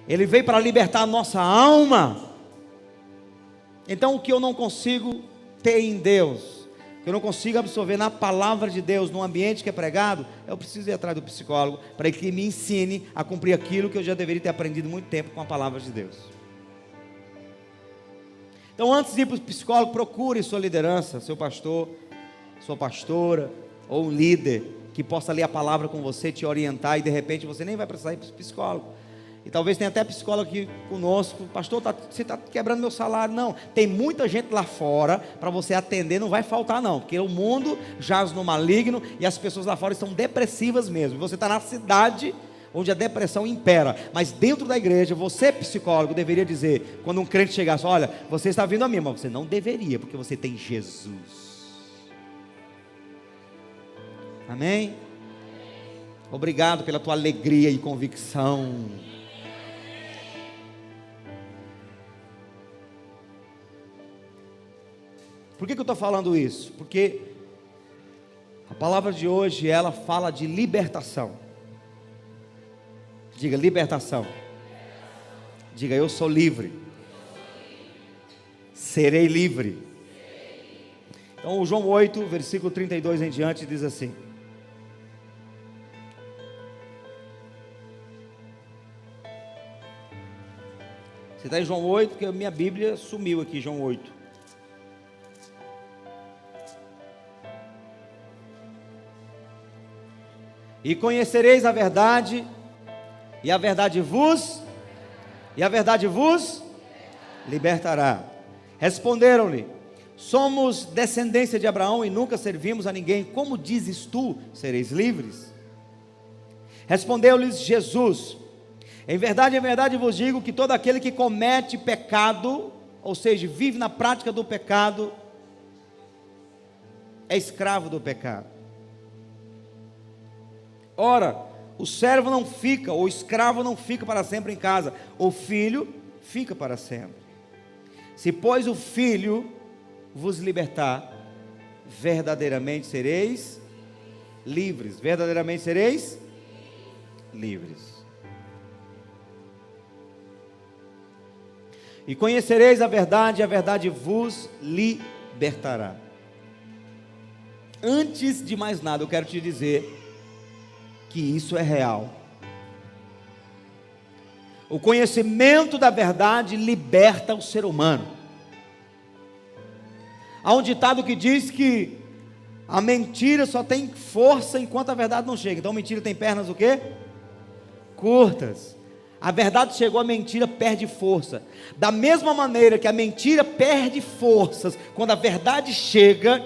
Ele veio para libertar a nossa alma. Então o que eu não consigo ter em Deus, que eu não consigo absorver na palavra de Deus, no ambiente que é pregado, eu preciso ir atrás do psicólogo, para que me ensine a cumprir aquilo que eu já deveria ter aprendido muito tempo com a palavra de Deus. Então, antes de ir para o psicólogo, procure sua liderança, seu pastor, sua pastora, ou um líder, que possa ler a palavra com você, te orientar, e de repente você nem vai precisar ir para o psicólogo. E talvez tenha até psicólogo aqui conosco. Pastor, você está quebrando meu salário. Não, tem muita gente lá fora para você atender, não vai faltar não, porque o mundo jaz no maligno e as pessoas lá fora estão depressivas mesmo. Você está na cidade onde a depressão impera, mas dentro da igreja, você psicólogo deveria dizer, quando um crente chegasse: olha, você está vindo a mim, mas você não deveria, porque você tem Jesus. Amém? Obrigado pela tua alegria e convicção. Por que eu estou falando isso? Porque a palavra de hoje, ela fala de libertação. Diga libertação. Diga: eu sou livre. Serei livre. Então o João 8, versículo 32 em diante diz assim: você está em João 8, porque a minha Bíblia sumiu aqui, João 8. E conhecereis a verdade, e a verdade vos libertará. Responderam-lhe: somos descendência de Abraão e nunca servimos a ninguém. Como dizes tu, sereis livres? Respondeu-lhes Jesus: em verdade vos digo que todo aquele que comete pecado, ou seja, vive na prática do pecado, é escravo do pecado. Ora, o servo não fica, ou o escravo não fica para sempre em casa, o filho fica para sempre. Se pois o filho vos libertar, verdadeiramente sereis livres. Verdadeiramente sereis livres. E conhecereis a verdade vos libertará. Antes de mais nada, eu quero te dizer que isso é real. O conhecimento da verdade liberta o ser humano. Há um ditado que diz que a mentira só tem força enquanto a verdade não chega. Então a mentira tem pernas o quê? Curtas. A verdade chegou, a mentira perde força. Da mesma maneira que a mentira perde forças quando a verdade chega,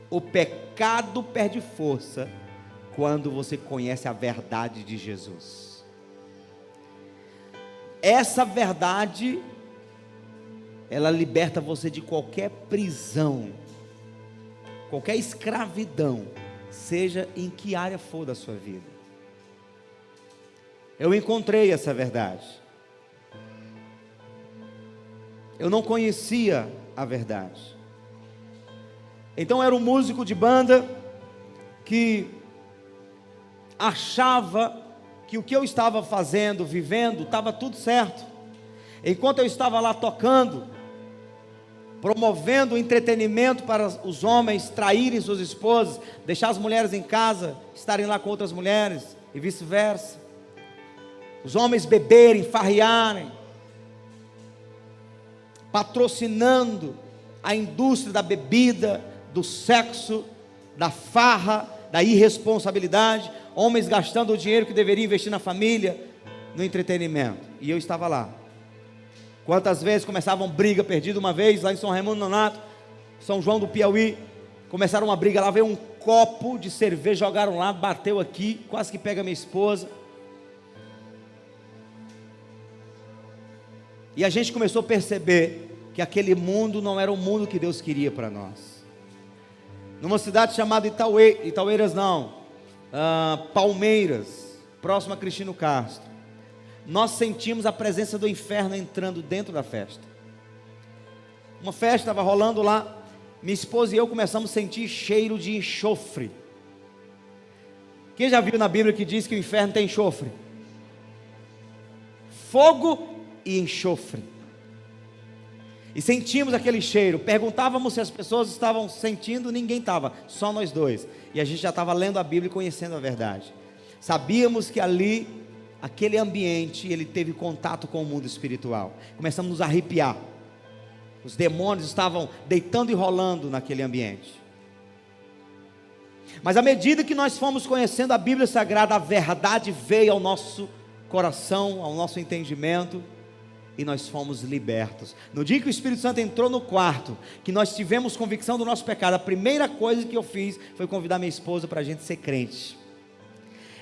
o pecado perde força quando você conhece a verdade de Jesus. Essa verdade, ela liberta você de qualquer prisão, qualquer escravidão, seja em que área for da sua vida. Eu encontrei essa verdade. Eu não conhecia a verdade. Então era um músico de banda que achava que o que eu estava fazendo, vivendo, estava tudo certo. Enquanto eu estava lá tocando, promovendo entretenimento para os homens traírem suas esposas, deixar as mulheres em casa, estarem lá com outras mulheres e vice-versa. Os homens beberem, farrearem, patrocinando a indústria da bebida, do sexo, da farra, da irresponsabilidade. Homens gastando o dinheiro que deveria investir na família, no entretenimento. E eu estava lá. Quantas vezes começavam briga, perdido uma vez lá em São Raimundo Nonato, São João do Piauí, começaram uma briga lá, veio um copo de cerveja, jogaram lá, bateu aqui, quase que pega minha esposa. E a gente começou a perceber que aquele mundo não era o mundo que Deus queria para nós. Numa cidade chamada Palmeiras, próximo a Cristino Castro, nós sentimos a presença do inferno entrando dentro da festa. Uma festa estava rolando lá, minha esposa e eu começamos a sentir cheiro de enxofre. Quem já viu na Bíblia que diz que o inferno tem enxofre? fogo e enxofre. E sentimos aquele cheiro. Perguntávamos se as pessoas estavam sentindo, ninguém estava, só nós dois. E a gente já estava lendo a Bíblia e conhecendo a verdade. Sabíamos que ali, aquele ambiente, ele teve contato com o mundo espiritual. Começamos a nos arrepiar. Os demônios estavam deitando e rolando naquele ambiente. Mas à medida que nós fomos conhecendo a Bíblia Sagrada, a verdade veio ao nosso coração, ao nosso entendimento, e nós fomos libertos. No dia que o Espírito Santo entrou no quarto, que nós tivemos convicção do nosso pecado, a primeira coisa que eu fiz foi convidar minha esposa para a gente ser crente.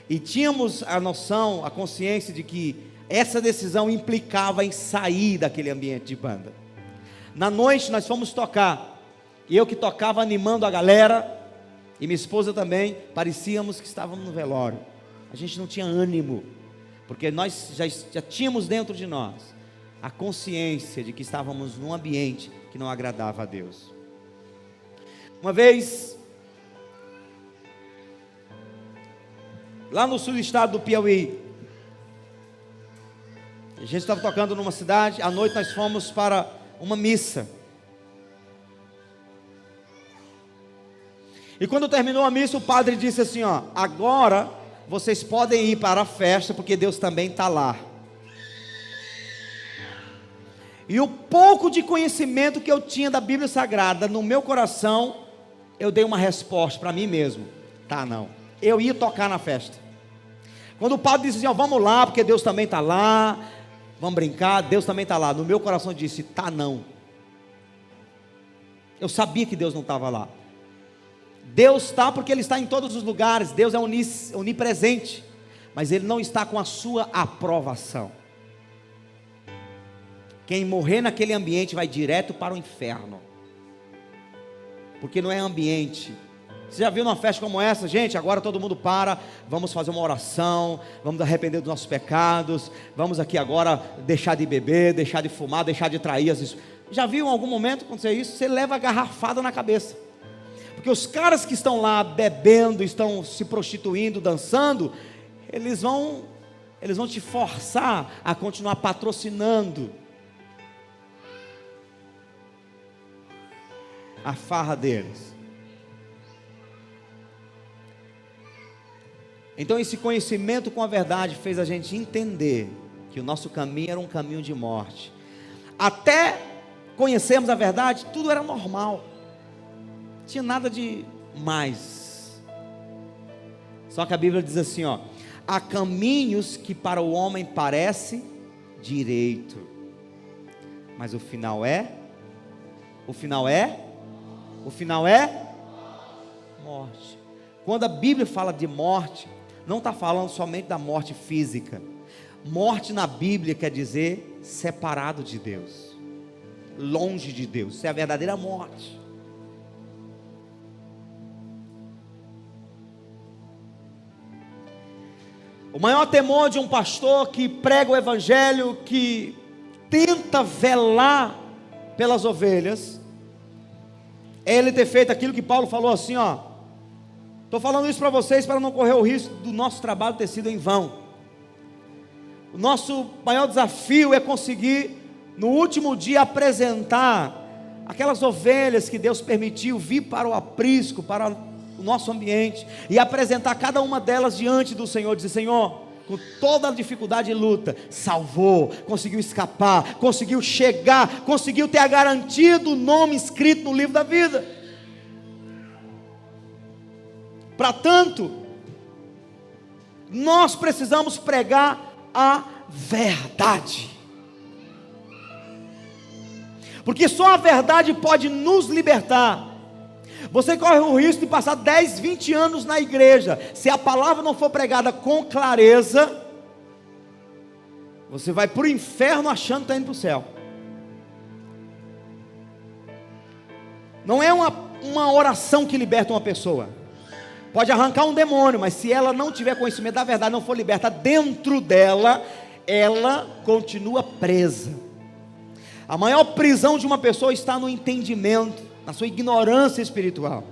E tínhamos a noção, a consciência de que essa decisão implicava em sair daquele ambiente de banda. Na noite nós fomos tocar, e eu que tocava animando a galera, e minha esposa também, parecíamos que estávamos no velório. A gente não tinha ânimo, porque nós já tínhamos dentro de nós a consciência de que estávamos num ambiente que não agradava a Deus. Uma vez, lá no sul do estado do Piauí, a gente estava tocando numa cidade, à noite nós fomos para uma missa. E quando terminou a missa, o padre disse assim, agora vocês podem ir para a festa, porque Deus também está lá. E o pouco de conhecimento que eu tinha da Bíblia Sagrada no meu coração, eu dei uma resposta para mim mesmo. Tá, não. Eu ia tocar na festa. Quando o padre disse assim, vamos lá, porque Deus também está lá, vamos brincar, Deus também está lá. No meu coração eu disse, tá, não. Eu sabia que Deus não estava lá. Deus está porque Ele está em todos os lugares. Deus é onipresente, mas Ele não está com a sua aprovação. Quem morrer naquele ambiente vai direto para o inferno, porque não é ambiente. Você já viu numa festa como essa? Gente, agora todo mundo para, vamos fazer uma oração, vamos arrepender dos nossos pecados, vamos aqui agora deixar de beber, deixar de fumar, deixar de trair. Já viu em algum momento acontecer isso? Você leva a garrafada na cabeça, porque os caras que estão lá bebendo, estão se prostituindo, dançando, eles vão te forçar a continuar patrocinando a farra deles. Então esse conhecimento com a verdade fez a gente entender que o nosso caminho era um caminho de morte. Até conhecermos a verdade, tudo era normal, não tinha nada de mais. Só que a Bíblia diz assim, há caminhos que para o homem parece direito, mas o final é morte. Quando a Bíblia fala de morte, não está falando somente da morte física. Morte na Bíblia quer dizer separado de Deus, longe de Deus. Isso é a verdadeira morte. O maior temor de um pastor que prega o evangelho, que tenta velar pelas ovelhas, é ele ter feito aquilo que Paulo falou assim, estou falando isso para vocês para não correr o risco do nosso trabalho ter sido em vão. O nosso maior desafio é conseguir no último dia apresentar aquelas ovelhas que Deus permitiu vir para o aprisco, para o nosso ambiente, e apresentar cada uma delas diante do Senhor, dizer, Senhor, com toda a dificuldade e luta, salvou, conseguiu escapar, conseguiu chegar, conseguiu ter a garantia do nome escrito no livro da vida. Para tanto, nós precisamos pregar a verdade, porque só a verdade pode nos libertar. Você corre o risco de passar 10, 20 anos na igreja, se a palavra não for pregada com clareza, você vai para o inferno achando que está indo para o céu. Não é uma oração que liberta uma pessoa, pode arrancar um demônio, mas se ela não tiver conhecimento da verdade, não for liberta dentro dela, ela continua presa. A maior prisão de uma pessoa está no entendimento, na sua ignorância espiritual.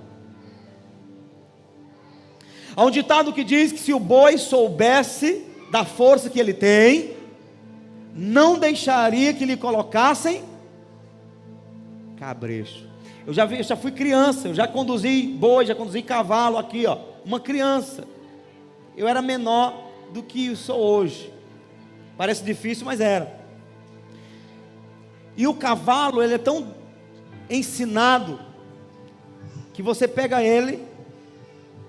Há um ditado que diz que se o boi soubesse da força que ele tem, não deixaria que lhe colocassem cabresto. Eu já fui criança, eu já conduzi boi, já conduzi cavalo aqui, ó, uma criança. Eu era menor do que sou hoje. Parece difícil, mas era. E o cavalo, ele é tão ensinado que você pega ele,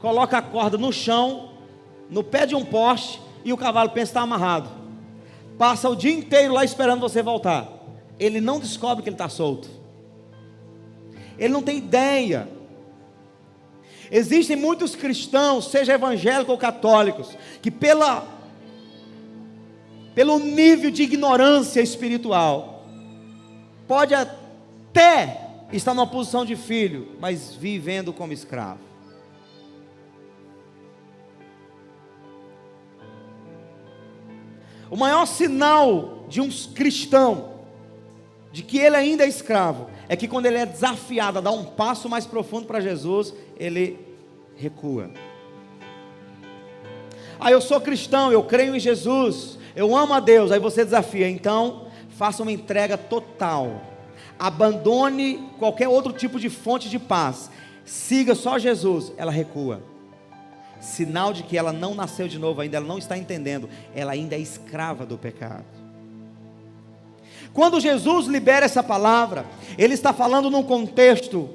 coloca a corda no chão, no pé de um poste, e o cavalo pensa que está amarrado. Passa o dia inteiro lá esperando você voltar. Ele não descobre que ele está solto. Ele não tem ideia. Existem muitos cristãos, seja evangélicos ou católicos, que pelo nível de ignorância espiritual, pode até estar numa posição de filho, mas vivendo como escravo. O maior sinal de um cristão, de que ele ainda é escravo, é que quando ele é desafiado a dar um passo mais profundo para Jesus, ele recua. Eu sou cristão, eu creio em Jesus, eu amo a Deus. Aí você desafia, então faça uma entrega total, abandone qualquer outro tipo de fonte de paz, siga só Jesus. Ela recua. Sinal de que ela não nasceu de novo ainda, ela não está entendendo, ela ainda é escrava do pecado. Quando Jesus libera essa palavra, Ele está falando num contexto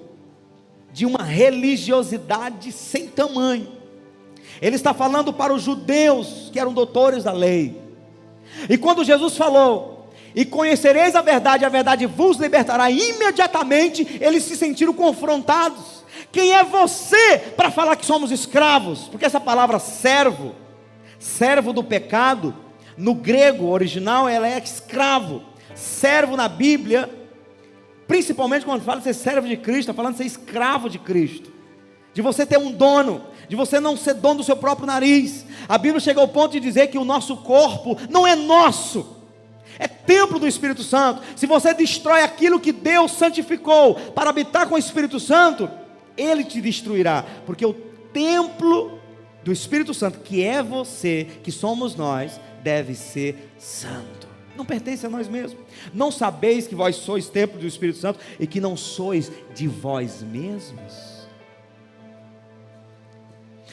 de uma religiosidade sem tamanho. Ele está falando para os judeus que eram doutores da lei. E quando Jesus falou, e conhecereis a verdade vos libertará, imediatamente eles se sentiram confrontados. Quem é você para falar que somos escravos? Porque essa palavra servo do pecado, no grego original ela é escravo. Servo na Bíblia, principalmente quando fala de ser servo de Cristo, está falando de ser escravo de Cristo, de você ter um dono, de você não ser dono do seu próprio nariz. A Bíblia chega ao ponto de dizer que o nosso corpo não é nosso, é templo do Espírito Santo. Se você destrói aquilo que Deus santificou para habitar com o Espírito Santo, Ele te destruirá, porque o templo do Espírito Santo, que é você, que somos nós, deve ser santo. Não pertence a nós mesmos. Não sabeis que vós sois templo do Espírito Santo e que não sois de vós mesmos?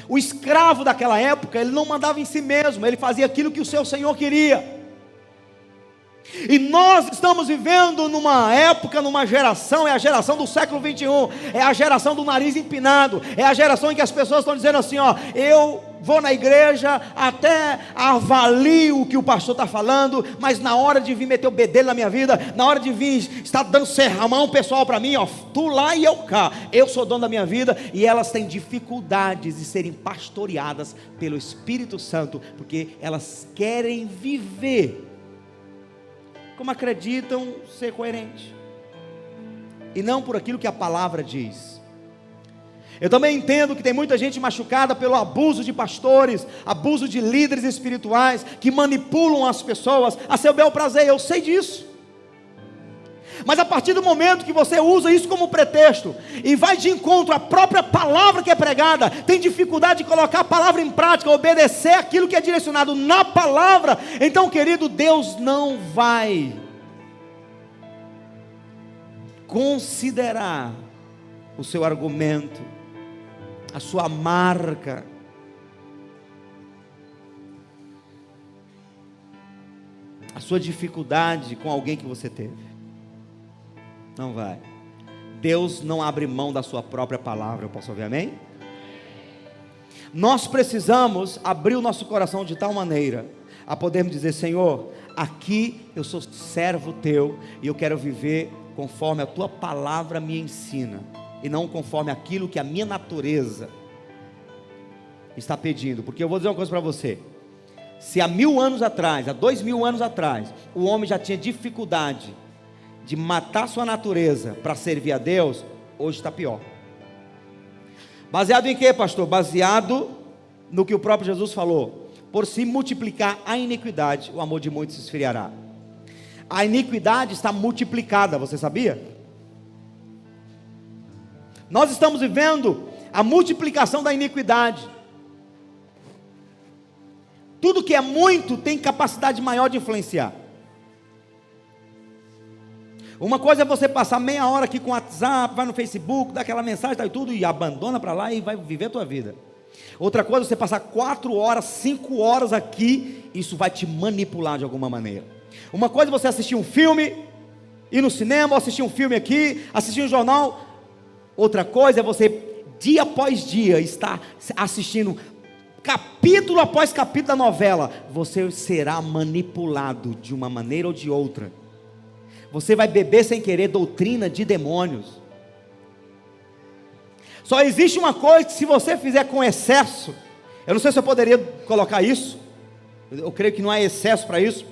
O escravo daquela época, ele não mandava em si mesmo, ele fazia aquilo que o seu senhor queria. E nós estamos vivendo numa época, numa geração, é a geração do século 21, é a geração do nariz empinado, é a geração em que as pessoas estão dizendo assim, eu vou na igreja, até avalio o que o pastor está falando, mas na hora de vir meter o bedelho na minha vida, na hora de vir estar dando sermão pessoal para mim, tu lá e eu cá, eu sou dono da minha vida. E elas têm dificuldades de serem pastoreadas pelo Espírito Santo, porque elas querem viver como acreditam ser coerente, e não por aquilo que a palavra diz. Eu também entendo que tem muita gente machucada pelo abuso de pastores, abuso de líderes espirituais, que manipulam as pessoas a seu bel prazer. Eu sei disso. Mas a partir do momento que você usa isso como pretexto, e vai de encontro à própria palavra que é pregada, tem dificuldade de colocar a palavra em prática, obedecer aquilo que é direcionado na palavra, então, querido, Deus não vai considerar o seu argumento, a sua marca. A sua dificuldade com alguém que você teve. Não vai. Deus não abre mão da sua própria palavra. Eu posso ouvir amém? Nós precisamos abrir o nosso coração de tal maneira a podermos dizer, Senhor, aqui eu sou servo teu, e eu quero viver conforme a tua palavra me ensina, e não conforme aquilo que a minha natureza está pedindo. Porque eu vou dizer uma coisa para você: se há 1000 anos atrás, há 2000 anos atrás, o homem já tinha dificuldade de matar sua natureza para servir a Deus, hoje está pior. Baseado em quê, pastor? Baseado no que o próprio Jesus falou: por se multiplicar a iniquidade, o amor de muitos se esfriará. A iniquidade está multiplicada, você sabia? Nós estamos vivendo a multiplicação da iniquidade. Tudo que é muito tem capacidade maior de influenciar. Uma coisa é você passar meia hora aqui com o WhatsApp, vai no Facebook, dá aquela mensagem, tá, e tudo, e abandona para lá e vai viver a tua vida. Outra coisa é você passar 4 horas, 5 horas aqui, isso vai te manipular de alguma maneira. Uma coisa é você assistir um filme, ir no cinema, ou assistir um filme aqui, assistir um jornal. Outra coisa é você, dia após dia, estar assistindo capítulo após capítulo da novela. Você será manipulado de uma maneira ou de outra. Você vai beber sem querer doutrina de demônios. Só existe uma coisa que se você fizer com excesso, eu não sei se eu poderia colocar isso, eu creio que não há excesso para isso,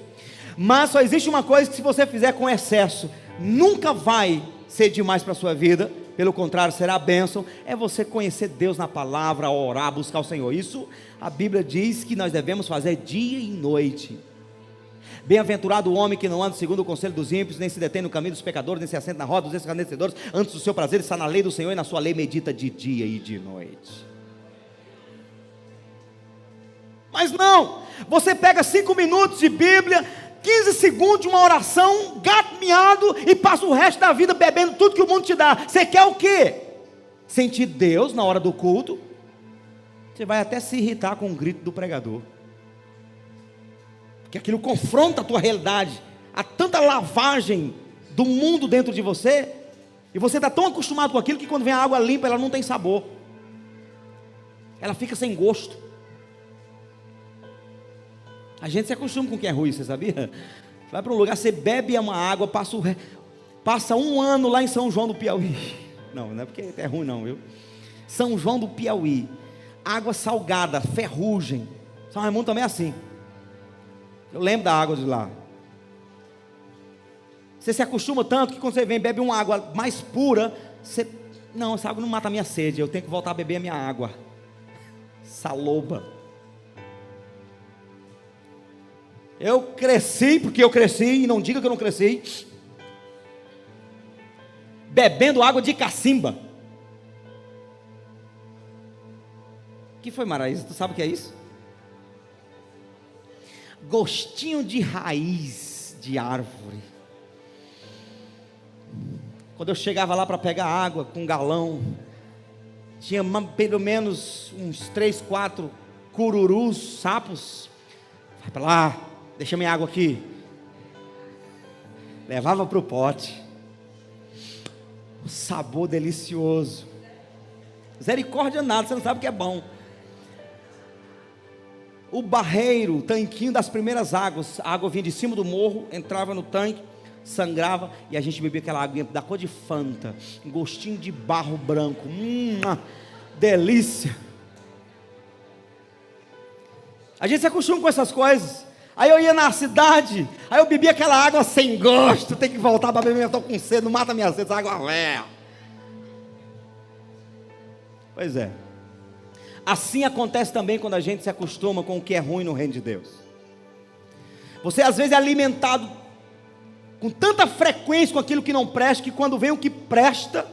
mas só existe uma coisa que se você fizer com excesso, nunca vai ser demais para a sua vida, pelo contrário, será bênção, é você conhecer Deus na palavra, orar, buscar o Senhor. Isso a Bíblia diz que nós devemos fazer dia e noite. Bem-aventurado o homem que não anda segundo o conselho dos ímpios, nem se detém no caminho dos pecadores, nem se assenta na roda dos escarnecedores. Antes do seu prazer está na lei do Senhor, e na sua lei medita de dia e de noite. Mas não, você pega 5 minutos de Bíblia, 15 segundos de uma oração, gato miado, e passa o resto da vida bebendo tudo que o mundo te dá. Você quer o quê? Sentir Deus na hora do culto? Você vai até se irritar com o grito do pregador, que aquilo confronta a tua realidade. Há tanta lavagem do mundo dentro de você, e você está tão acostumado com aquilo, que quando vem a água limpa, ela não tem sabor, ela fica sem gosto. A gente se acostuma com o que é ruim, você sabia? Vai para um lugar, você bebe uma água, passa 1 ano lá em São João do Piauí. Não é porque é ruim não, viu? São João do Piauí, água salgada, ferrugem. São Raimundo também é assim. Eu lembro da água de lá. Você se acostuma tanto que quando você vem bebe uma água mais pura, você, não, essa água não mata a minha sede, eu tenho que voltar a beber a minha água. Saloba. Eu cresci, porque eu cresci, e não diga que eu não cresci, bebendo água de cacimba. Que foi, Maraísa? Tu sabe o que é isso? Gostinho de raiz de árvore. Quando eu chegava lá para pegar água com um galão, tinha pelo menos uns 3, 4 cururus, sapos. Vai para lá, deixa minha água aqui. Levava para o pote. O sabor delicioso. Misericórdia nada, você não sabe o que é bom. O barreiro, o tanquinho das primeiras águas, a água vinha de cima do morro, entrava no tanque, sangrava, e a gente bebia aquela água da cor de Fanta, um gostinho de barro branco, delícia. A gente se acostuma com essas coisas. Aí eu ia na cidade, aí eu bebia aquela água sem gosto, tem que voltar para beber, eu estou com sede, não mata minha sede, essa água velha. Pois é. Assim acontece também quando a gente se acostuma com o que é ruim no reino de Deus. Você às vezes é alimentado com tanta frequência com aquilo que não presta, que quando vem o que presta,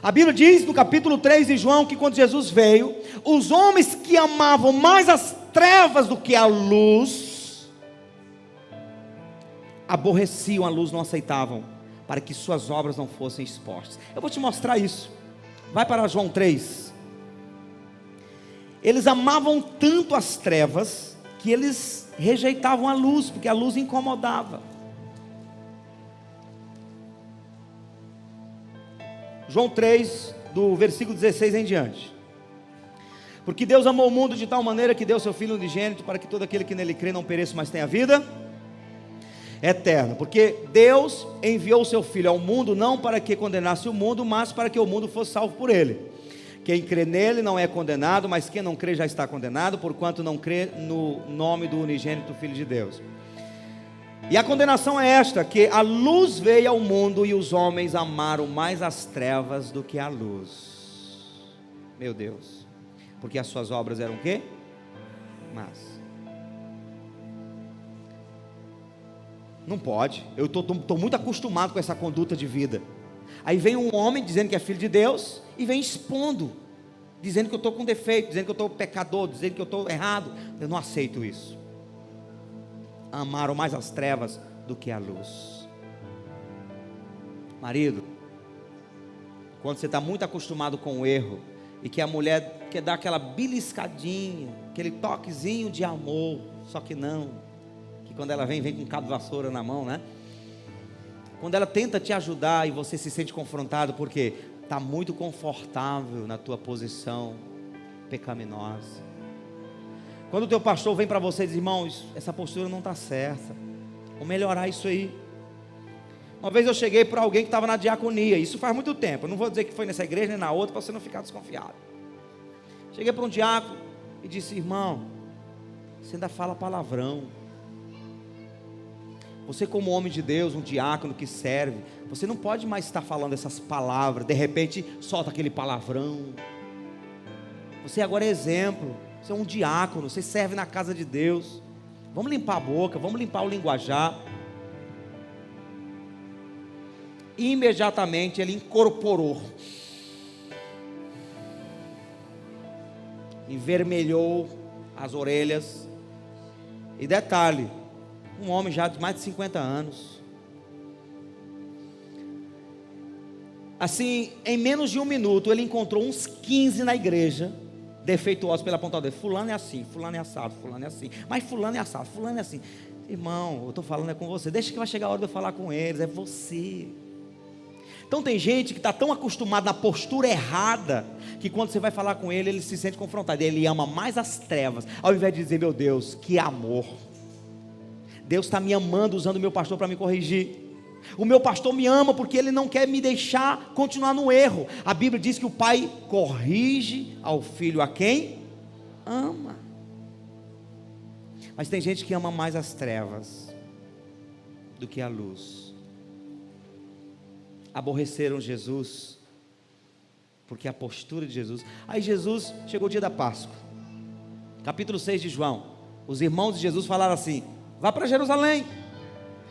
a Bíblia diz no capítulo 3 de João, que quando Jesus veio, os homens que amavam mais as trevas do que a luz, aborreciam a luz, não aceitavam, para que suas obras não fossem expostas. Eu vou te mostrar isso. Vai para João 3. Eles amavam tanto as trevas, que eles rejeitavam a luz, porque a luz incomodava. João 3, do versículo 16 em diante. Porque Deus amou o mundo de tal maneira que deu seu Filho unigênito, para que todo aquele que nele crê não pereça, mas tenha vida eterna. Porque Deus enviou o seu Filho ao mundo, não para que condenasse o mundo, mas para que o mundo fosse salvo por ele. Quem crê nele não é condenado, mas quem não crê já está condenado, porquanto não crê no nome do unigênito Filho de Deus. E a condenação é esta, que a luz veio ao mundo, e os homens amaram mais as trevas do que a luz. Meu Deus. Porque as suas obras eram o quê? Más. Não pode. Eu estou muito acostumado com essa conduta de vida. Aí vem um homem dizendo que é filho de Deus, e vem expondo, dizendo que eu estou com defeito, dizendo que eu estou pecador, dizendo que eu estou errado. Eu não aceito isso. Amaram mais as trevas do que a luz. Marido, quando você está muito acostumado com o erro, e que a mulher quer dar aquela beliscadinha, aquele toquezinho de amor, só que não, que quando ela vem com um cabo de vassoura na mão, né? Quando ela tenta te ajudar e você se sente confrontado, porque está muito confortável na tua posição pecaminosa. Quando o teu pastor vem para você e diz: irmãos, essa postura não está certa, vamos melhorar isso aí. Uma vez eu cheguei para alguém que estava na diaconia, isso faz muito tempo, eu não vou dizer que foi nessa igreja nem na outra, para você não ficar desconfiado. Cheguei para um diácono e disse: irmão, você ainda fala palavrão. Você, como homem de Deus, um diácono que serve, você não pode mais estar falando essas palavras, de repente solta aquele palavrão. Você agora é exemplo, você é um diácono, você serve na casa de Deus. Vamos limpar a boca, vamos limpar o linguajar. Imediatamente ele incorporou, envermelhou as orelhas. E detalhe, um homem já de mais de 50 anos. Assim, em menos de um minuto, ele encontrou uns 15 na igreja, defeituosos pela ponta do dedo. Fulano é assim, fulano é assado, fulano é assim, mas fulano é assado, fulano é assim. Irmão, eu estou falando é com você, deixa que vai chegar a hora de eu falar com eles, é você. Então tem gente que está tão acostumado na postura errada, que quando você vai falar com ele, ele se sente confrontado, ele ama mais as trevas, ao invés de dizer: meu Deus, que amor, Deus está me amando usando o meu pastor para me corrigir. O meu pastor me ama porque ele não quer me deixar continuar no erro. A Bíblia diz que o pai corrige ao filho a quem ama. Mas tem gente que ama mais as trevas do que a luz. Aborreceram Jesus porque a postura de Jesus. Aí Jesus, chegou o dia da Páscoa, capítulo 6 de João. Os irmãos de Jesus falaram assim: vá para Jerusalém,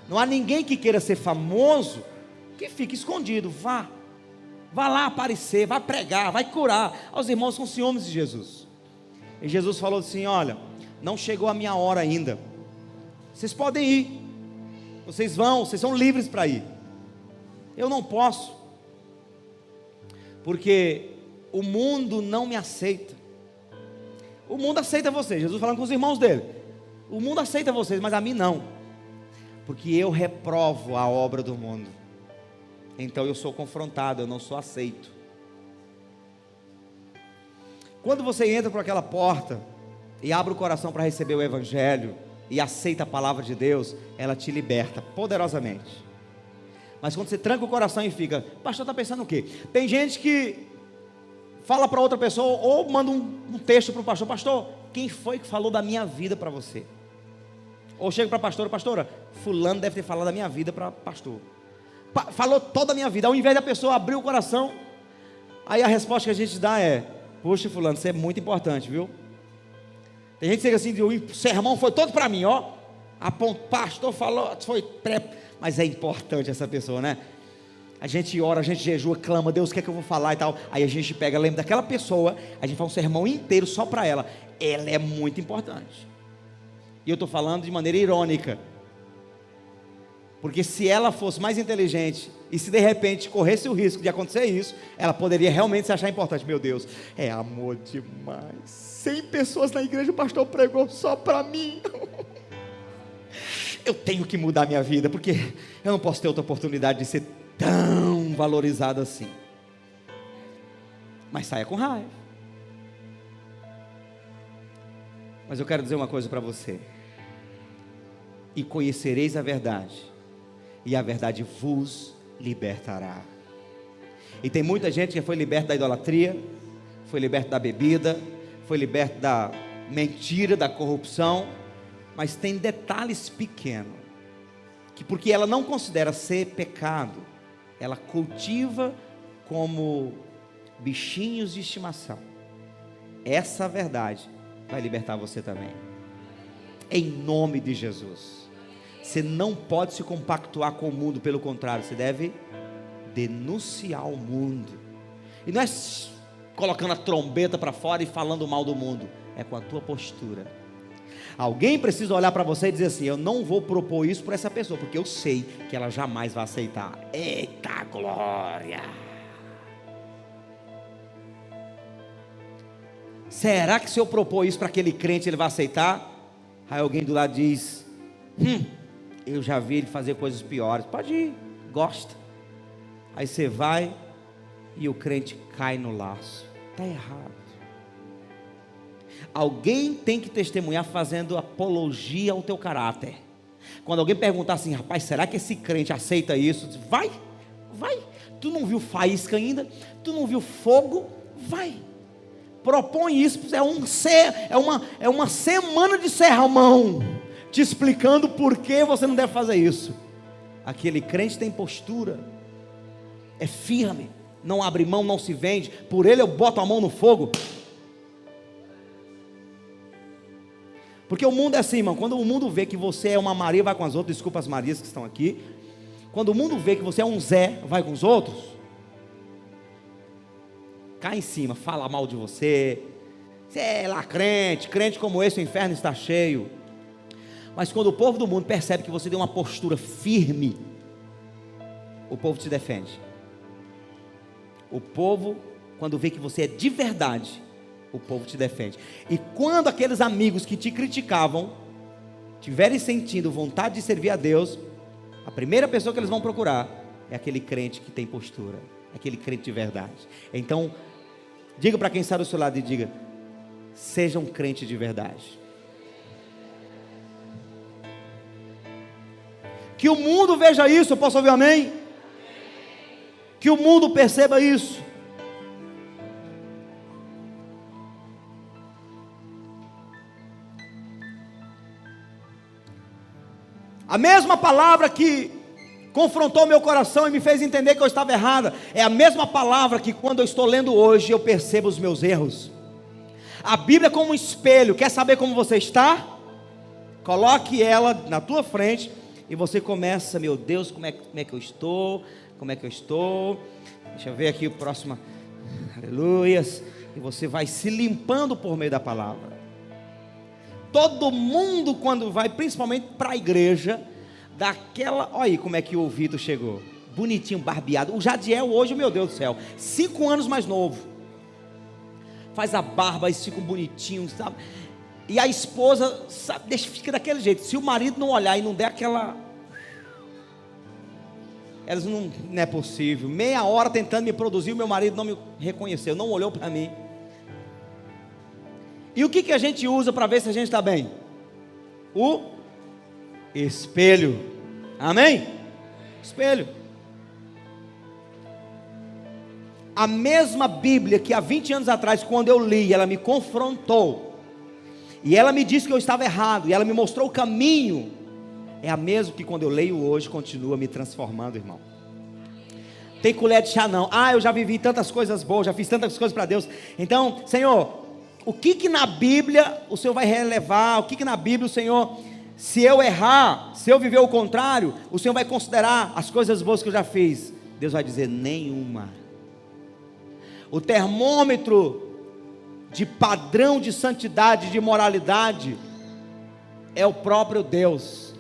não há ninguém que queira ser famoso que fique escondido. Vá lá aparecer, vai pregar, vai curar. Os irmãos com ciúmes de Jesus. E Jesus falou assim: olha, não chegou a minha hora ainda, vocês podem ir, vocês são livres para ir. Eu não posso, porque o mundo não me aceita. O mundo aceita vocês, Jesus falando com os irmãos dele. O mundo aceita vocês, mas a mim não, porque eu reprovo a obra do mundo. Então eu sou confrontado, eu não sou aceito. Quando você entra por aquela porta e abre o coração para receber o Evangelho e aceita a palavra de Deus, ela te liberta poderosamente. Mas quando você tranca o coração e fica: pastor, está pensando o quê? Tem gente que fala para outra pessoa, ou manda um texto para o pastor: pastor, quem foi que falou da minha vida para você? Ou chega para a pastora: pastora, fulano deve ter falado da minha vida para pastor. Falou toda a minha vida. Ao invés da pessoa abrir o coração, aí a resposta que a gente dá é: poxa, fulano, você é muito importante, viu? Tem gente que chega assim: o sermão foi todo para mim, ó. Pastor falou, foi mas é importante essa pessoa, né? A gente ora, a gente jejua, clama: Deus, o que é que eu vou falar e tal. Aí a gente pega, lembra daquela pessoa, a gente faz um sermão inteiro só para ela. Ela é muito importante. E eu estou falando de maneira irônica, porque se ela fosse mais inteligente, e se de repente corresse o risco de acontecer isso, ela poderia realmente se achar importante. Meu Deus, é amor demais. 100 pessoas na igreja, o pastor pregou só para mim. Eu tenho que mudar minha vida, porque eu não posso ter outra oportunidade de ser tão valorizado assim. Mas saia com raiva. Mas eu quero dizer uma coisa para você: e conhecereis a verdade, e a verdade vos libertará. E tem muita gente que foi liberta da idolatria, foi liberta da bebida, foi liberta da mentira, da corrupção, mas tem detalhes pequenos, que porque ela não considera ser pecado, ela cultiva como bichinhos de estimação. Essa verdade vai libertar você também, em nome de Jesus. Você não pode se compactuar com o mundo, pelo contrário, você deve denunciar o mundo. E não é colocando a trombeta para fora e falando mal do mundo, é com a tua postura. Alguém precisa olhar para você e dizer assim: eu não vou propor isso para essa pessoa, porque eu sei que ela jamais vai aceitar. Eita glória! Será que se eu propor isso para aquele crente ele vai aceitar? Aí alguém do lado diz: eu já vi ele fazer coisas piores. Pode ir, gosta. Aí você vai e o crente cai no laço. Está errado. Alguém tem que testemunhar fazendo apologia ao teu caráter. Quando alguém perguntar assim: rapaz, será que esse crente aceita isso? Diz, vai. Tu não viu faísca ainda? Tu não viu fogo? Vai. Propõe isso. É uma semana de sermão te explicando por que você não deve fazer isso. Aquele crente tem postura, é firme, não abre mão, não se vende. Por ele eu boto a mão no fogo. Porque o mundo é assim, irmão. Quando o mundo vê que você é uma Maria, vai com as outras. Desculpa as Marias que estão aqui. Quando o mundo vê que você é um Zé, vai com os outros, cai em cima, fala mal de você. Você é lá crente como esse, o inferno está cheio. Mas quando o povo do mundo percebe que você tem uma postura firme, o povo te defende. O povo, quando vê que você é de verdade, o povo te defende. E quando aqueles amigos que te criticavam tiverem sentindo vontade de servir a Deus, a primeira pessoa que eles vão procurar é aquele crente que tem postura, aquele crente de verdade. Então, diga para quem está do seu lado e diga: seja um crente de verdade. Que o mundo veja isso. Eu posso ouvir amém? Que o mundo perceba isso. A mesma palavra que confrontou meu coração e me fez entender que eu estava errada, é a mesma palavra que quando eu estou lendo hoje eu percebo os meus erros. A Bíblia é como um espelho. Quer saber como você está? Coloque ela na tua frente e você começa: meu Deus, como é que eu estou? Como é que eu estou? Deixa eu ver aqui o próximo. Aleluias. E você vai se limpando por meio da palavra. Todo mundo, quando vai, principalmente para a igreja, daquela, olha aí como é que o Vitor chegou, bonitinho, barbeado. O Jadiel hoje, meu Deus do céu, 5 anos mais novo, faz a barba, eles ficam bonitinhos, sabe? E a esposa, sabe, fica daquele jeito. Se o marido não olhar e não der aquela, elas não é possível. Meia hora tentando me produzir, o meu marido não me reconheceu, não olhou para mim. E o que a gente usa para ver se a gente está bem? O espelho. Amém? Espelho. A mesma Bíblia que há 20 anos atrás, quando eu li, ela me confrontou, e ela me disse que eu estava errado, e ela me mostrou o caminho, é a mesma que quando eu leio hoje, continua me transformando, irmão. Tem colher de chá não. Eu já vivi tantas coisas boas, já fiz tantas coisas para Deus. Então, Senhor, o que na Bíblia o Senhor vai relevar? O que na Bíblia o Senhor, se eu errar, se eu viver o contrário, o Senhor vai considerar as coisas boas que eu já fiz? Deus vai dizer: nenhuma. O termômetro de padrão de santidade, de moralidade, é o próprio Deus.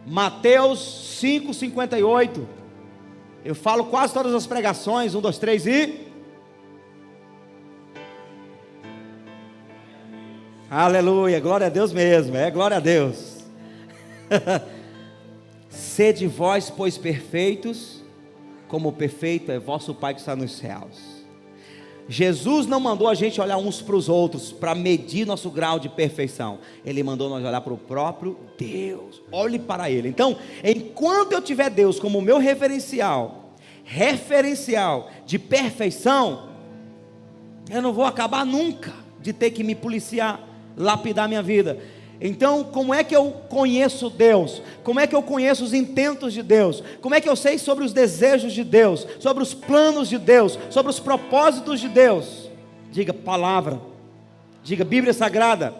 Mateus 5:58. Eu falo quase todas as pregações, 1, 2, 3 e... aleluia, glória a Deus mesmo, glória a Deus. Sede vós, pois, perfeitos, como perfeito é vosso Pai que está nos céus. Jesus não mandou a gente olhar uns para os outros para medir nosso grau de perfeição. Ele mandou nós olhar para o próprio Deus. Olhe para Ele. Então, enquanto eu tiver Deus como meu referencial de perfeição, eu não vou acabar nunca de ter que me policiar, lapidar minha vida. Então, como é que eu conheço Deus? Como é que eu conheço os intentos de Deus? Como é que eu sei sobre os desejos de Deus? Sobre os planos de Deus? Sobre os propósitos de Deus? Diga palavra. Diga Bíblia Sagrada.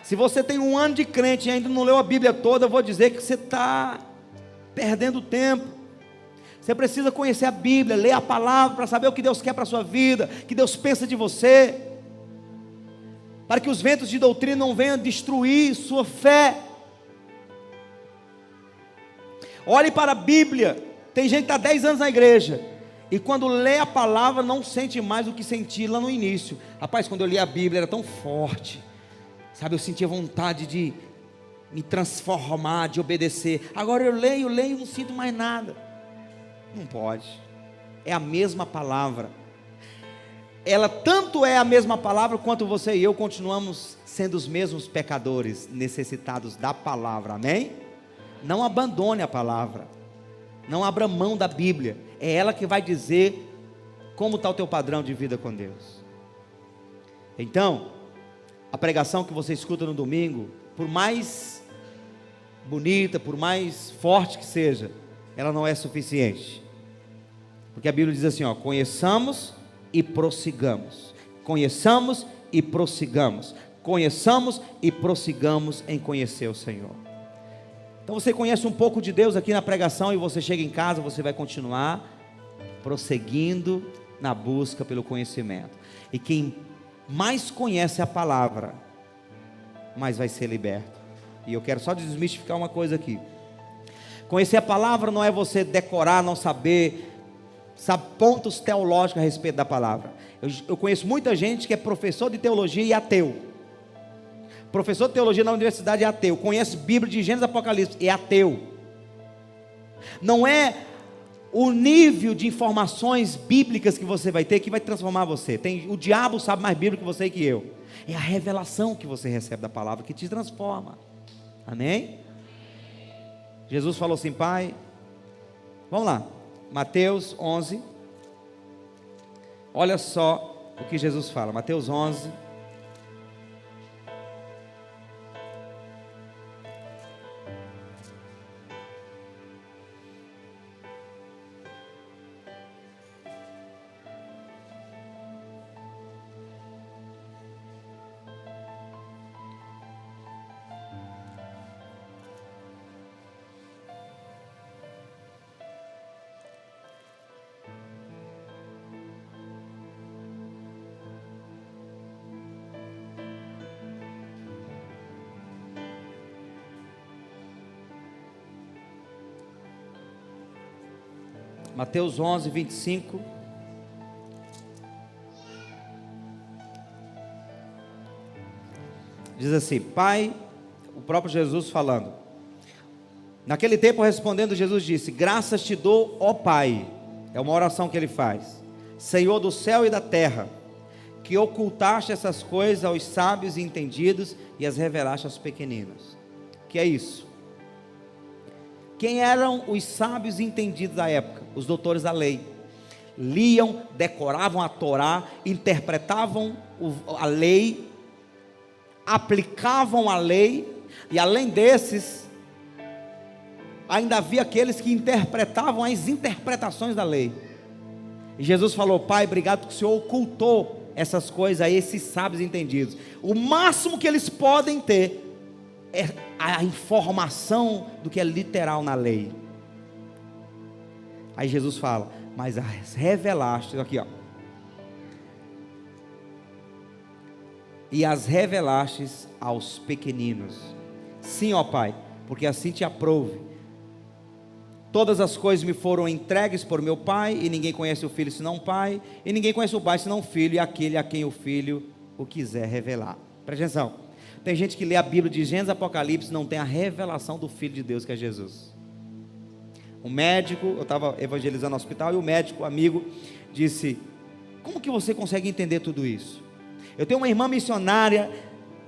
Se você tem 1 ano de crente e ainda não leu a Bíblia toda, eu vou dizer que você está perdendo tempo. Você precisa conhecer a Bíblia, ler a palavra para saber o que Deus quer para a sua vida, o que Deus pensa de você, para que os ventos de doutrina não venham destruir sua fé. Olhe para a Bíblia. Tem gente que está 10 anos na igreja, e quando lê a palavra não sente mais o que sentia lá no início. Rapaz, quando eu li a Bíblia era tão forte, sabe, eu sentia vontade de me transformar, de obedecer. Agora eu leio, não sinto mais nada. Não pode. É a mesma palavra. Ela tanto é a mesma palavra, quanto você e eu continuamos sendo os mesmos pecadores, necessitados da palavra, amém? Não abandone a palavra, não abra mão da Bíblia. É ela que vai dizer como está o teu padrão de vida com Deus. Então, a pregação que você escuta no domingo, por mais bonita, por mais forte que seja, ela não é suficiente. Porque a Bíblia diz assim, ó: conheçamos e prossigamos. Conheçamos e prossigamos. Conheçamos e prossigamos em conhecer o Senhor. Então você conhece um pouco de Deus aqui na pregação, e você chega em casa, você vai continuar prosseguindo na busca pelo conhecimento. E quem mais conhece a palavra, mais vai ser liberto. E eu quero só desmistificar uma coisa aqui. Conhecer a palavra não é você decorar, não saber, sabe, pontos teológicos a respeito da palavra. Eu conheço muita gente que é professor de teologia e ateu. Professor de teologia na universidade é ateu. Conhece Bíblia de Gênesis e Apocalipse, é ateu. Não é o nível de informações bíblicas que você vai ter que vai transformar você. O diabo sabe mais Bíblia que você e que eu. É a revelação que você recebe da palavra que te transforma. Amém? Jesus falou assim: Pai, vamos lá, Mateus 11. Olha só o que Jesus fala, Mateus 11. Mateus 11, 25. Diz assim: Pai, o próprio Jesus falando. Naquele tempo, respondendo, Jesus disse: graças te dou, ó Pai. É uma oração que ele faz. Senhor do céu e da terra, que ocultaste essas coisas aos sábios e entendidos e as revelaste aos pequeninos. Que é isso? Quem eram os sábios e entendidos da época? Os doutores da lei. Liam, decoravam a Torá, interpretavam a lei, aplicavam a lei, e além desses, ainda havia aqueles que interpretavam as interpretações da lei. E Jesus falou: Pai, obrigado porque o Senhor ocultou essas coisas a esses sábios e entendidos. O máximo que eles podem ter é a informação do que é literal na lei. Aí Jesus fala: mas as revelaste, aqui ó, e as revelastes aos pequeninos. Sim, ó Pai, porque assim te aprouve. Todas as coisas me foram entregues por meu Pai, e ninguém conhece o Filho senão o Pai, e ninguém conhece o Pai senão o Filho, e aquele a quem o Filho o quiser revelar. Presta atenção. Tem gente que lê a Bíblia de Gênesis e Apocalipse, não tem a revelação do Filho de Deus, que é Jesus. Um médico, eu estava evangelizando no hospital, e o médico, amigo, disse: como que você consegue entender tudo isso? Eu tenho uma irmã missionária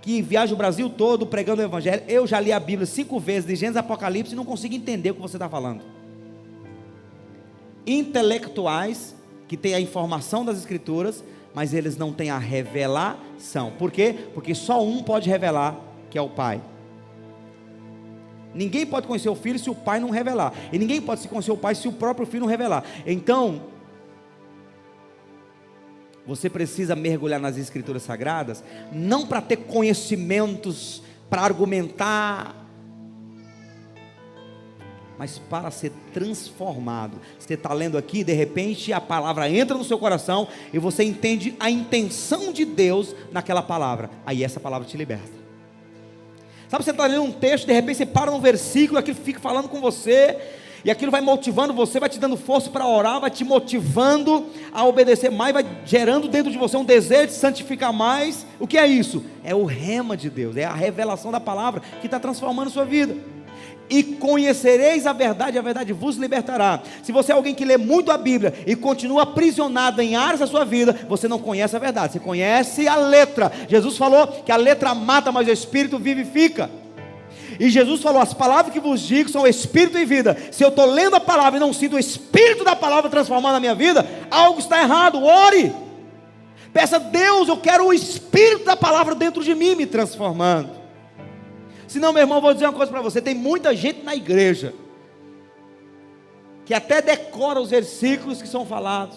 que viaja o Brasil todo pregando o evangelho. Eu já li a Bíblia 5 vezes, de Gênesis e Apocalipse, e não consigo entender o que você está falando. Intelectuais que têm a informação das Escrituras, mas eles não têm a revelação. Por quê? Porque só um pode revelar, que é o Pai. Ninguém pode conhecer o Filho se o Pai não revelar, e ninguém pode se conhecer o Pai se o próprio Filho não revelar. Então, você precisa mergulhar nas Escrituras Sagradas, não para ter conhecimentos, para argumentar, mas para ser transformado. Você está lendo aqui, de repente a palavra entra no seu coração e você entende a intenção de Deus naquela palavra. Aí essa palavra te liberta. Sabe, você está lendo um texto, de repente você para num versículo, aquilo fica falando com você, e aquilo vai motivando você, vai te dando força para orar, vai te motivando a obedecer mais, vai gerando dentro de você um desejo de santificar mais. O que é isso? É o rema de Deus, é a revelação da palavra que está transformando a sua vida. E conhecereis a verdade vos libertará. Se você é alguém que lê muito a Bíblia e continua aprisionado em áreas da sua vida, você não conhece a verdade, você conhece a letra. Jesus falou que a letra mata, mas o Espírito vivifica. E Jesus falou, as palavras que vos digo são Espírito e vida. Se eu estou lendo a palavra e não sinto o Espírito da palavra transformando a minha vida, algo está errado. Ore, peça a Deus, eu quero o Espírito da palavra dentro de mim me transformando. Senão, meu irmão, vou dizer uma coisa para você, tem muita gente na igreja que até decora os versículos que são falados,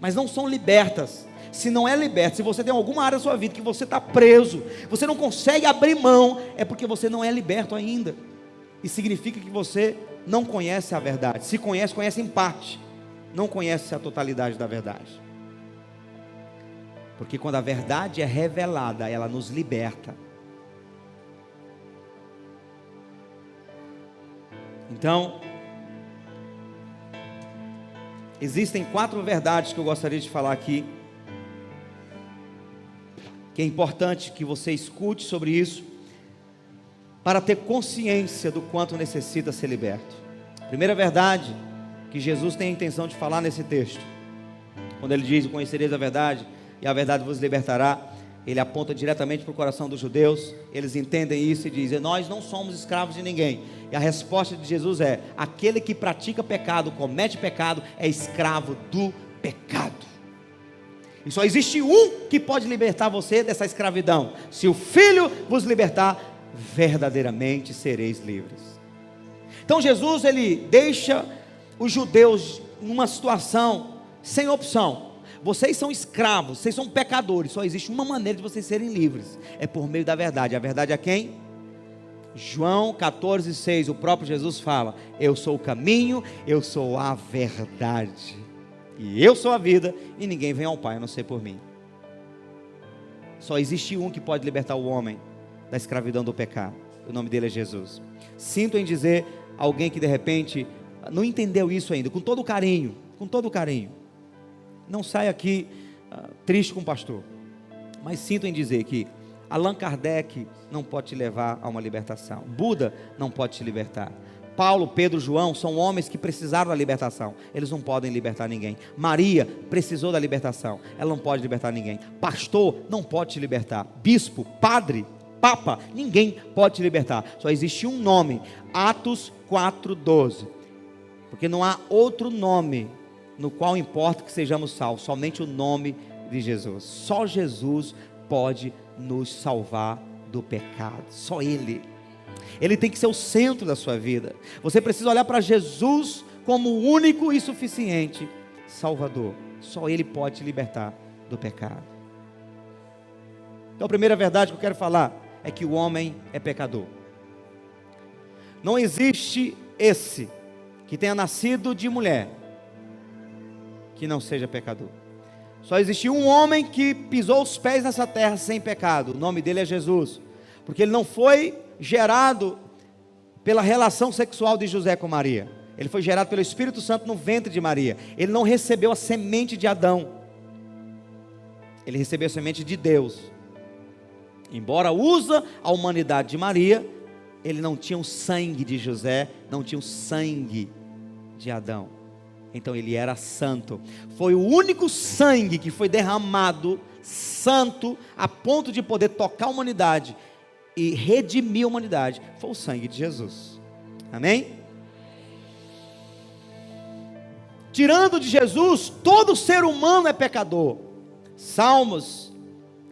mas não são libertas. Se não é liberto, se você tem alguma área da sua vida que você está preso, você não consegue abrir mão, é porque você não é liberto ainda. E significa que você não conhece a verdade. Se conhece, conhece em parte, não conhece a totalidade da verdade. Porque quando a verdade é revelada, ela nos liberta. Então, existem 4 verdades que eu gostaria de falar aqui, que é importante que você escute sobre isso, para ter consciência do quanto necessita ser liberto. Primeira verdade que Jesus tem a intenção de falar nesse texto, quando ele diz, conhecereis a verdade, e a verdade vos libertará, ele aponta diretamente para o coração dos judeus. Eles entendem isso e dizem, nós não somos escravos de ninguém. E a resposta de Jesus é, aquele que pratica pecado, comete pecado, é escravo do pecado. E só existe um que pode libertar você dessa escravidão. Se o Filho vos libertar, verdadeiramente sereis livres. Então Jesus, ele deixa os judeus numa situação sem opção. Vocês são escravos, vocês são pecadores, só existe uma maneira de vocês serem livres, é por meio da verdade. A verdade é quem? João 14,6, o próprio Jesus fala, eu sou o caminho, eu sou a verdade, e eu sou a vida, e ninguém vem ao Pai a não ser por mim. Só existe um que pode libertar o homem da escravidão do pecado, o nome dele é Jesus. Sinto em dizer, alguém que de repente não entendeu isso ainda, com todo carinho, não saia aqui triste com o pastor, mas sinto em dizer que Allan Kardec não pode te levar a uma libertação, Buda não pode te libertar, Paulo, Pedro, João são homens que precisaram da libertação, eles não podem libertar ninguém. Maria precisou da libertação, ela não pode libertar ninguém. Pastor não pode te libertar, bispo, padre, papa, ninguém pode te libertar. Só existe um nome, Atos 4:12, porque não há outro nome no qual importa que sejamos salvos, somente o nome de Jesus. Só Jesus pode nos salvar do pecado, só Ele tem que ser o centro da sua vida. Você precisa olhar para Jesus como o único e suficiente Salvador, só Ele pode te libertar do pecado. Então a primeira verdade que eu quero falar é que o homem é pecador. Não existe esse que tenha nascido de mulher que não seja pecador. Só existe um homem que pisou os pés nessa terra sem pecado, o nome dele é Jesus, porque ele não foi gerado pela relação sexual de José com Maria, ele foi gerado pelo Espírito Santo no ventre de Maria, ele não recebeu a semente de Adão, ele recebeu a semente de Deus. Embora usa a humanidade de Maria, ele não tinha o sangue de José, não tinha o sangue de Adão. Então ele era santo. Foi o único sangue que foi derramado, santo, a ponto de poder tocar a humanidade e redimir a humanidade, foi o sangue de Jesus. Amém? Tirando de Jesus, todo ser humano é pecador. Salmos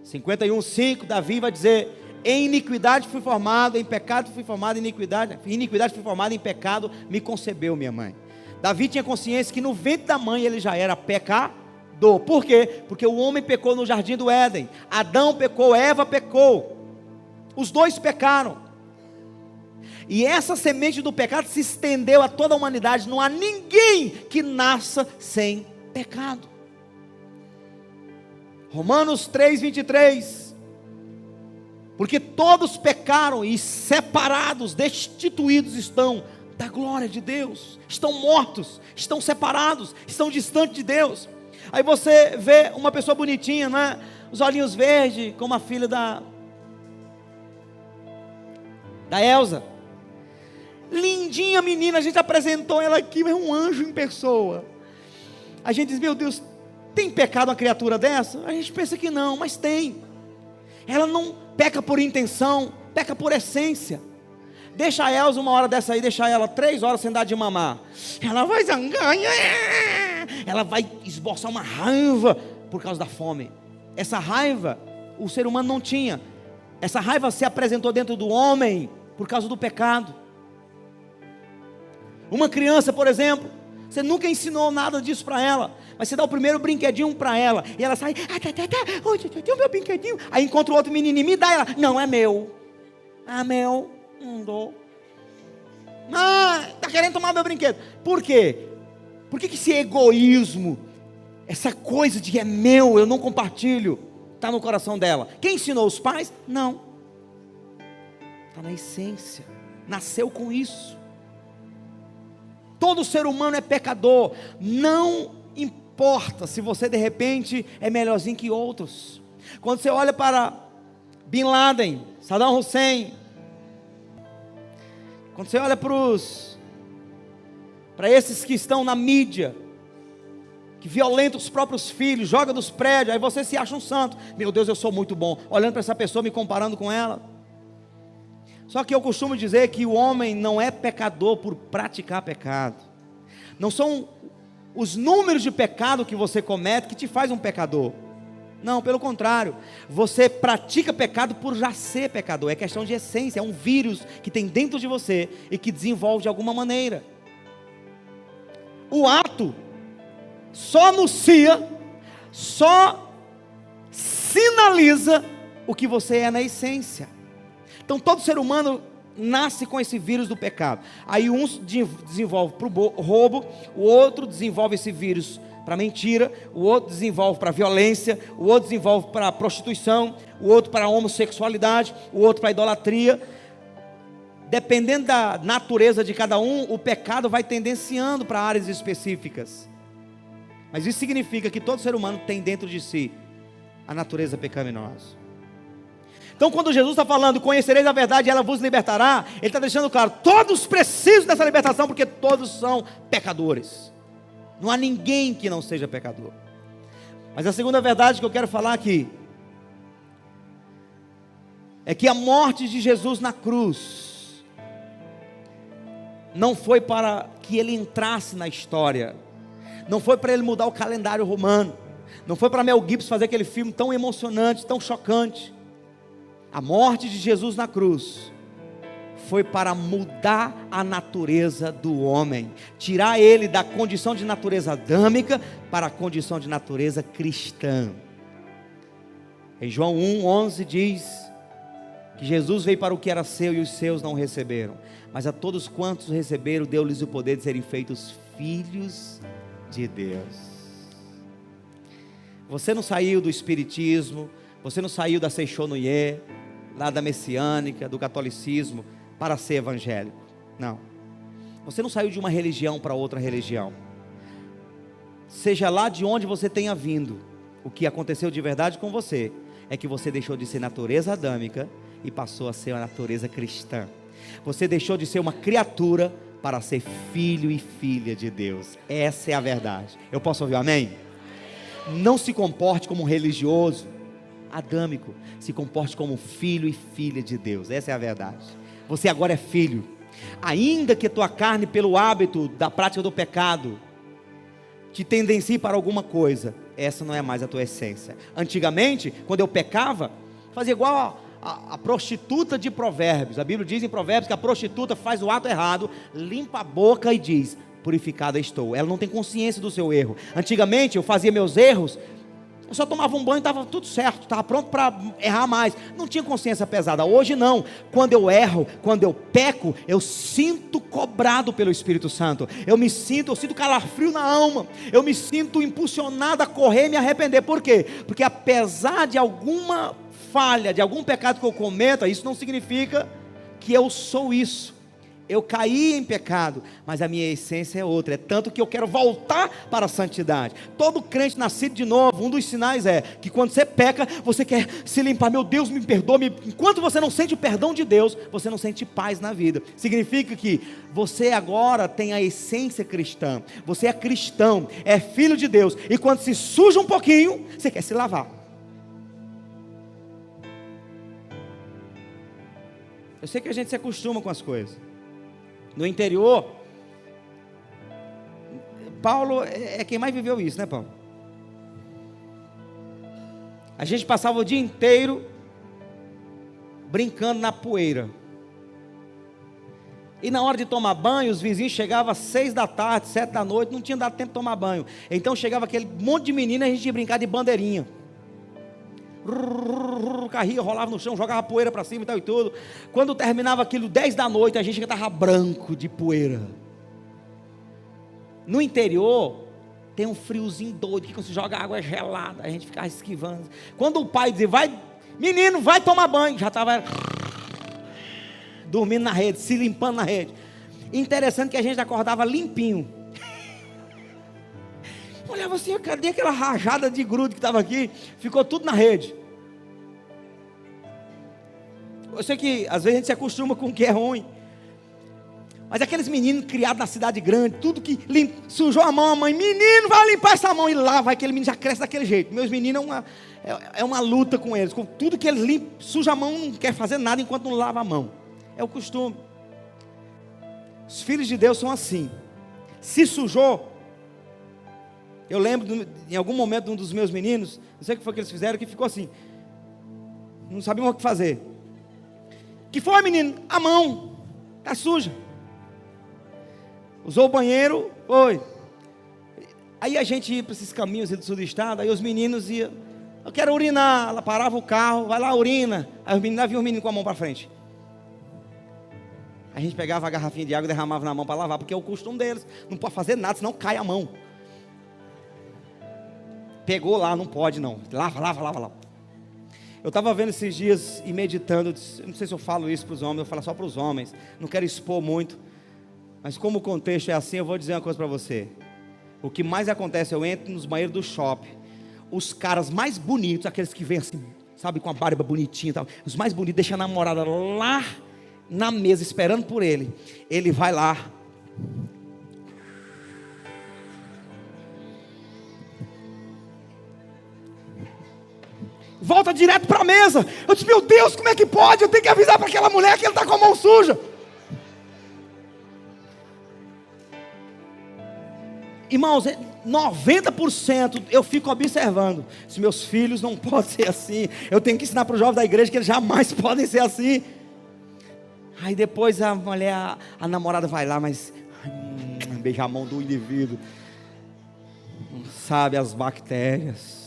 51:5, Davi vai dizer, em iniquidade fui formado, em pecado fui formado, em iniquidade fui formado, em pecado me concebeu minha mãe. Davi tinha consciência que no ventre da mãe ele já era pecador. Por quê? Porque o homem pecou no jardim do Éden, Adão pecou, Eva pecou, os dois pecaram. E essa semente do pecado se estendeu a toda a humanidade. Não há ninguém que nasça sem pecado. Romanos 3:23. Porque todos pecaram e separados, destituídos estão da glória de Deus. Estão mortos, estão separados, estão distantes de Deus. Aí você vê uma pessoa bonitinha, né? Os olhinhos verdes, como a filha da Elza. Lindinha menina, a gente apresentou ela aqui, é um anjo em pessoa. A gente diz, meu Deus, tem pecado uma criatura dessa? A gente pensa que não, mas tem. Ela não peca por intenção, peca por essência. Deixa a Elza uma hora dessa aí, deixa ela 3 horas sem dar de mamar. Ela vai zangar, ela vai esboçar uma raiva por causa da fome. Essa raiva, o ser humano não tinha. Essa raiva se apresentou dentro do homem por causa do pecado. Uma criança, por exemplo, você nunca ensinou nada disso para ela, mas você dá o primeiro brinquedinho para ela, e ela sai, tem o meu brinquedinho. Aí encontra o outro menininho, me dá, ela, não, é meu. Ah, meu, não dou. Ah, está querendo tomar meu brinquedo. Por quê? Por que esse egoísmo, essa coisa de é meu, eu não compartilho, está no coração dela? Quem ensinou os pais? Não. Está na essência, nasceu com isso. Todo ser humano é pecador. Não importa se você de repente é melhorzinho que outros. Quando você olha para Bin Laden, Saddam Hussein, quando você olha para esses que estão na mídia, que violentam os próprios filhos, joga dos prédios, aí você se acha um santo. Meu Deus, eu sou muito bom. Olhando para essa pessoa, me comparando com ela. Só que eu costumo dizer que o homem não é pecador por praticar pecado. Não são os números de pecado que você comete que te faz um pecador. Não, pelo contrário. Você pratica pecado por já ser pecador. É questão de essência, é um vírus que tem dentro de você e que desenvolve de alguma maneira. O ato só anuncia, só sinaliza o que você é na essência. Então todo ser humano nasce com esse vírus do pecado. Aí um desenvolve para o roubo, o outro desenvolve esse vírus para mentira, o outro desenvolve para violência, o outro desenvolve para prostituição, o outro para a homossexualidade, o outro para a idolatria. Dependendo da natureza de cada um, o pecado vai tendenciando para áreas específicas. Mas isso significa que todo ser humano tem dentro de si a natureza pecaminosa. Então quando Jesus está falando, conhecereis a verdade e ela vos libertará, Ele está deixando claro, todos precisam dessa libertação, porque todos são pecadores. Não há ninguém que não seja pecador. Mas a segunda verdade que eu quero falar aqui, é que a morte de Jesus na cruz, não foi para que Ele entrasse na história, não foi para Ele mudar o calendário romano, não foi para Mel Gibson fazer aquele filme tão emocionante, tão chocante. A morte de Jesus na cruz foi para mudar a natureza do homem, tirar ele da condição de natureza adâmica para a condição de natureza cristã. Em João 1:11 diz que Jesus veio para o que era seu e os seus não receberam, mas a todos quantos receberam, deu-lhes o poder de serem feitos filhos de Deus. Você não saiu do espiritismo, você não saiu da Seixonoye, lá da messiânica, do catolicismo, para ser evangélico. Não. Você não saiu de uma religião para outra religião. Seja lá de onde você tenha vindo, o que aconteceu de verdade com você é que você deixou de ser natureza adâmica e passou a ser uma natureza cristã. Você deixou de ser uma criatura para ser filho e filha de Deus. Essa é a verdade. Eu posso ouvir um amém? Não se comporte como um religioso adâmico, se comporte como filho e filha de Deus. Essa é a verdade. Você agora é filho, ainda que tua carne, pelo hábito da prática do pecado, te tendencie para alguma coisa, essa não é mais a tua essência. Antigamente, quando eu pecava, fazia igual a prostituta de Provérbios. A Bíblia diz em Provérbios que a prostituta faz o ato errado, limpa a boca e diz, purificada estou. Ela não tem consciência do seu erro. Antigamente eu fazia meus erros, Eu só tomava um banho e estava tudo certo, estava pronto para errar mais. Não tinha consciência pesada. Hoje não. Quando eu erro, quando eu peco, eu sinto cobrado pelo Espírito Santo. Eu sinto calafrio na alma. Eu me sinto impulsionado a correr e me arrepender. Por quê? Porque apesar de alguma falha, de algum pecado que eu cometa, isso não significa que eu sou isso. Eu caí em pecado, mas a minha essência é outra. É tanto que eu quero voltar para a santidade. Todo crente nascido de novo, um dos sinais é que quando você peca, você quer se limpar. Meu Deus, me perdoa. Enquanto você não sente o perdão de Deus, você não sente paz na vida. Significa que você agora tem a essência cristã. Você é cristão, é filho de Deus. E quando se suja um pouquinho, você quer se lavar. Eu sei que a gente se acostuma com as coisas. No interior, Paulo é quem mais viveu isso, né, Paulo? A gente passava o dia inteiro brincando na poeira. E na hora de tomar banho, os vizinhos chegavam às 6 da tarde, 7 da noite, não tinha dado tempo de tomar banho. Então chegava aquele monte de menina e a gente ia brincar de bandeirinha. Carrinho rolava no chão, jogava poeira para cima e tal e tudo. Quando terminava aquilo 10 da noite, a gente já estava branco de poeira. No interior tem um friozinho doido, que quando se joga água gelada, a gente ficava esquivando. Quando o pai dizia, vai, menino, vai tomar banho, já estava dormindo na rede, se limpando na rede. Interessante que a gente acordava limpinho. Olhava assim, cadê aquela rajada de grude que estava aqui? Ficou tudo na rede. Eu sei que às vezes a gente se acostuma com o que é ruim. Mas aqueles meninos criados na cidade grande, tudo que sujou a mão, a mãe, menino, vai limpar essa mão. E lá vai, aquele menino já cresce daquele jeito. Meus meninos é uma luta com eles. Com tudo que eles limpam, suja a mão, não quer fazer nada enquanto não lava a mão. É o costume. Os filhos de Deus são assim. Se sujou. Eu lembro, em algum momento, de um dos meus meninos, não sei o que foi que eles fizeram, que ficou assim, não sabiam o que fazer. Que foi, menino? A mão está suja. Usou o banheiro, foi. Aí a gente ia para esses caminhos do sul do estado, aí os meninos iam, eu quero urinar, ela parava o carro, vai lá, urina. Aí os meninos viam o menino com a mão para frente. A gente pegava a garrafinha de água e derramava na mão para lavar, porque é o costume deles, não pode fazer nada, senão cai a mão. Pegou lá, não pode não, lava. Eu estava vendo esses dias e meditando, não sei se eu falo isso para os homens, eu falo só para os homens, não quero expor muito, mas como o contexto é assim, eu vou dizer uma coisa para você. O que mais acontece, eu entro nos banheiros do shopping, os caras mais bonitos, aqueles que vêm assim, sabe, com a barba bonitinha e tal, os mais bonitos, deixam a namorada lá na mesa, esperando por ele vai lá, volta direto para a mesa. Eu disse, meu Deus, como é que pode? Eu tenho que avisar para aquela mulher que ele está com a mão suja. Irmãos, 90% eu fico observando. Se meus filhos não podem ser assim, eu tenho que ensinar para os jovens da igreja que eles jamais podem ser assim. Aí depois a mulher, a namorada vai lá, mas beija a mão do indivíduo, não sabe as bactérias.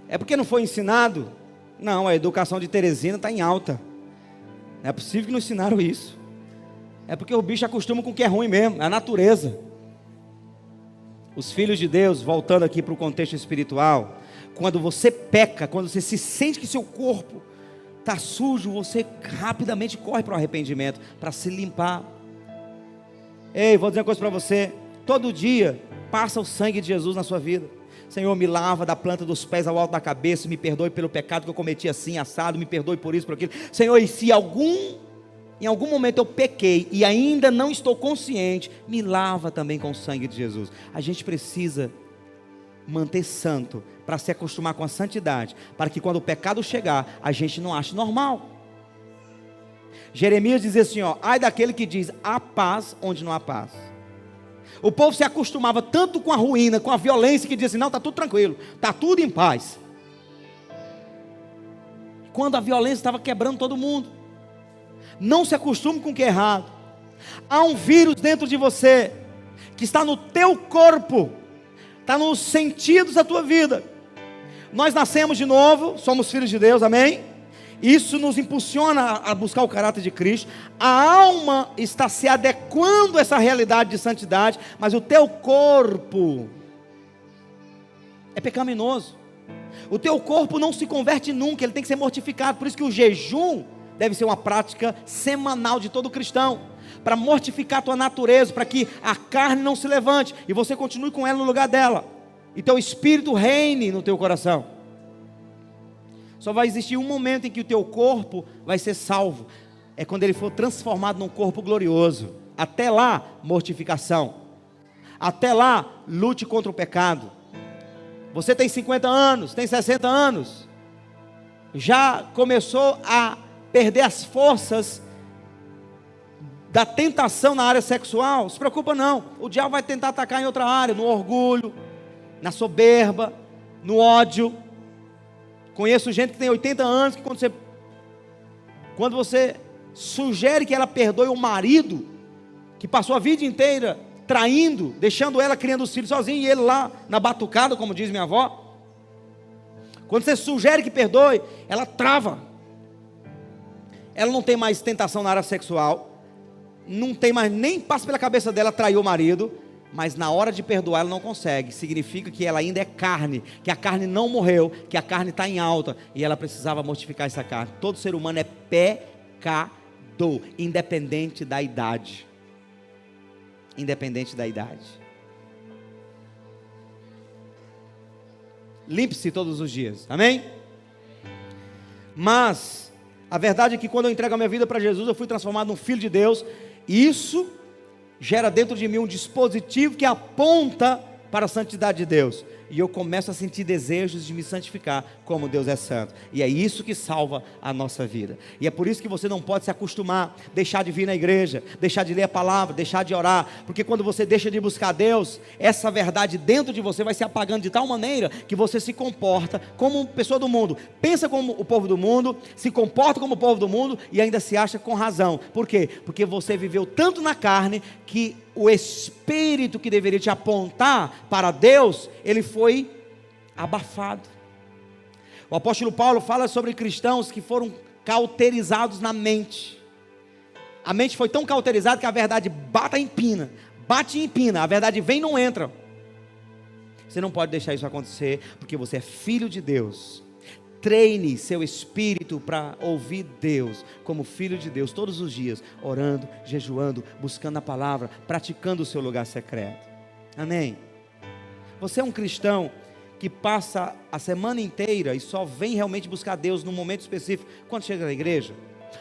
É porque não foi ensinado? Não, a educação de Teresina está em alta. Não é possível que não ensinaram isso. É porque o bicho acostuma com o que é ruim mesmo, é a natureza. Os filhos de Deus, voltando aqui para o contexto espiritual, quando você peca, quando você se sente que seu corpo está sujo, você rapidamente corre para o arrependimento, para se limpar. Ei, vou dizer uma coisa para você, todo dia passa o sangue de Jesus na sua vida. Senhor, me lava da planta dos pés ao alto da cabeça, me perdoe pelo pecado que eu cometi assim, assado, me perdoe por isso, por aquilo. Senhor, e se em algum momento eu pequei e ainda não estou consciente, me lava também com o sangue de Jesus. A gente precisa manter santo, para se acostumar com a santidade, para que quando o pecado chegar, a gente não ache normal. Jeremias dizia assim, ai daquele que diz, há paz onde não há paz. O povo se acostumava tanto com a ruína, com a violência, que dizia assim, não, está tudo tranquilo, está tudo em paz. Quando a violência estava quebrando todo mundo. Não se acostume com o que é errado. Há um vírus dentro de você. que está no teu corpo, está nos sentidos da tua vida. Nós nascemos de novo, somos filhos de Deus, amém? Isso nos impulsiona a buscar o caráter de Cristo. A alma está se adequando a essa realidade de santidade, mas o teu corpo é pecaminoso. O teu corpo não se converte nunca, ele tem que ser mortificado. Por isso que o jejum deve ser uma prática semanal de todo cristão, para mortificar a tua natureza, para que a carne não se levante e você continue com ela no lugar dela, e teu espírito reine no teu coração. Só vai existir um momento em que o teu corpo vai ser salvo, é quando ele for transformado num corpo glorioso. Até lá, mortificação. Até lá, lute contra o pecado. Você tem 50 anos, tem 60 anos, já começou a perder as forças da tentação na área sexual? Se preocupa não, o diabo vai tentar atacar em outra área, no orgulho, na soberba, no ódio. Conheço gente que tem 80 anos, que quando você sugere que ela perdoe o marido, que passou a vida inteira traindo, deixando ela criando os filhos sozinho, e ele lá na batucada, como diz minha avó, quando você sugere que perdoe, ela trava. Ela não tem mais tentação na área sexual, não tem mais, nem passa pela cabeça dela trair o marido, mas na hora de perdoar ela não consegue. Significa que ela ainda é carne, que a carne não morreu, que a carne está em alta, e ela precisava mortificar essa carne. Todo ser humano é pecador, independente da idade. Independente da idade. Limpe-se todos os dias, amém? Mas a verdade é que quando eu entrego a minha vida para Jesus, eu fui transformado num filho de Deus. E isso gera dentro de mim um dispositivo que aponta para a santidade de Deus. E eu começo a sentir desejos de me santificar como Deus é santo. E é isso que salva a nossa vida. E é por isso que você não pode se acostumar, deixar de vir na igreja, deixar de ler a palavra, deixar de orar. Porque quando você deixa de buscar Deus, essa verdade dentro de você vai se apagando de tal maneira que você se comporta como pessoa do mundo. Pensa como o povo do mundo, se comporta como o povo do mundo e ainda se acha com razão. Por quê? Porque você viveu tanto na carne que o espírito que deveria te apontar para Deus, ele foi abafado. O apóstolo Paulo fala sobre cristãos que foram cauterizados na mente. A mente foi tão cauterizada que a verdade bate e empina, a verdade vem e não entra. Você não pode deixar isso acontecer, porque você é filho de Deus. Treine seu espírito para ouvir Deus como filho de Deus todos os dias, orando, jejuando, buscando a palavra, praticando o seu lugar secreto. Amém? Você é um cristão que passa a semana inteira e só vem realmente buscar Deus num momento específico quando chega na igreja?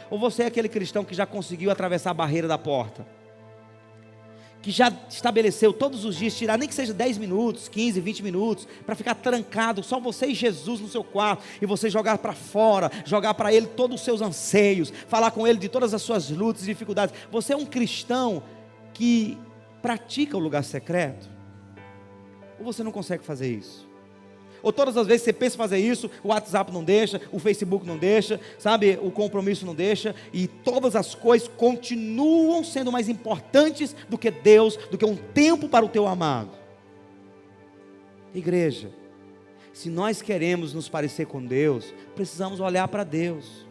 Ou você é aquele cristão que já conseguiu atravessar a barreira da porta, que já estabeleceu todos os dias, tirar nem que seja 10 minutos, 15, 20 minutos, para ficar trancado, só você e Jesus no seu quarto, e você jogar para fora, jogar para Ele todos os seus anseios, falar com Ele de todas as suas lutas e dificuldades? Você é um cristão que pratica o lugar secreto? Ou você não consegue fazer isso? Ou todas as vezes que você pensa em fazer isso, o WhatsApp não deixa, o Facebook não deixa, sabe, o compromisso não deixa, e todas as coisas continuam sendo mais importantes do que Deus, do que um tempo para o teu amado. Igreja, se nós queremos nos parecer com Deus, precisamos olhar para Deus.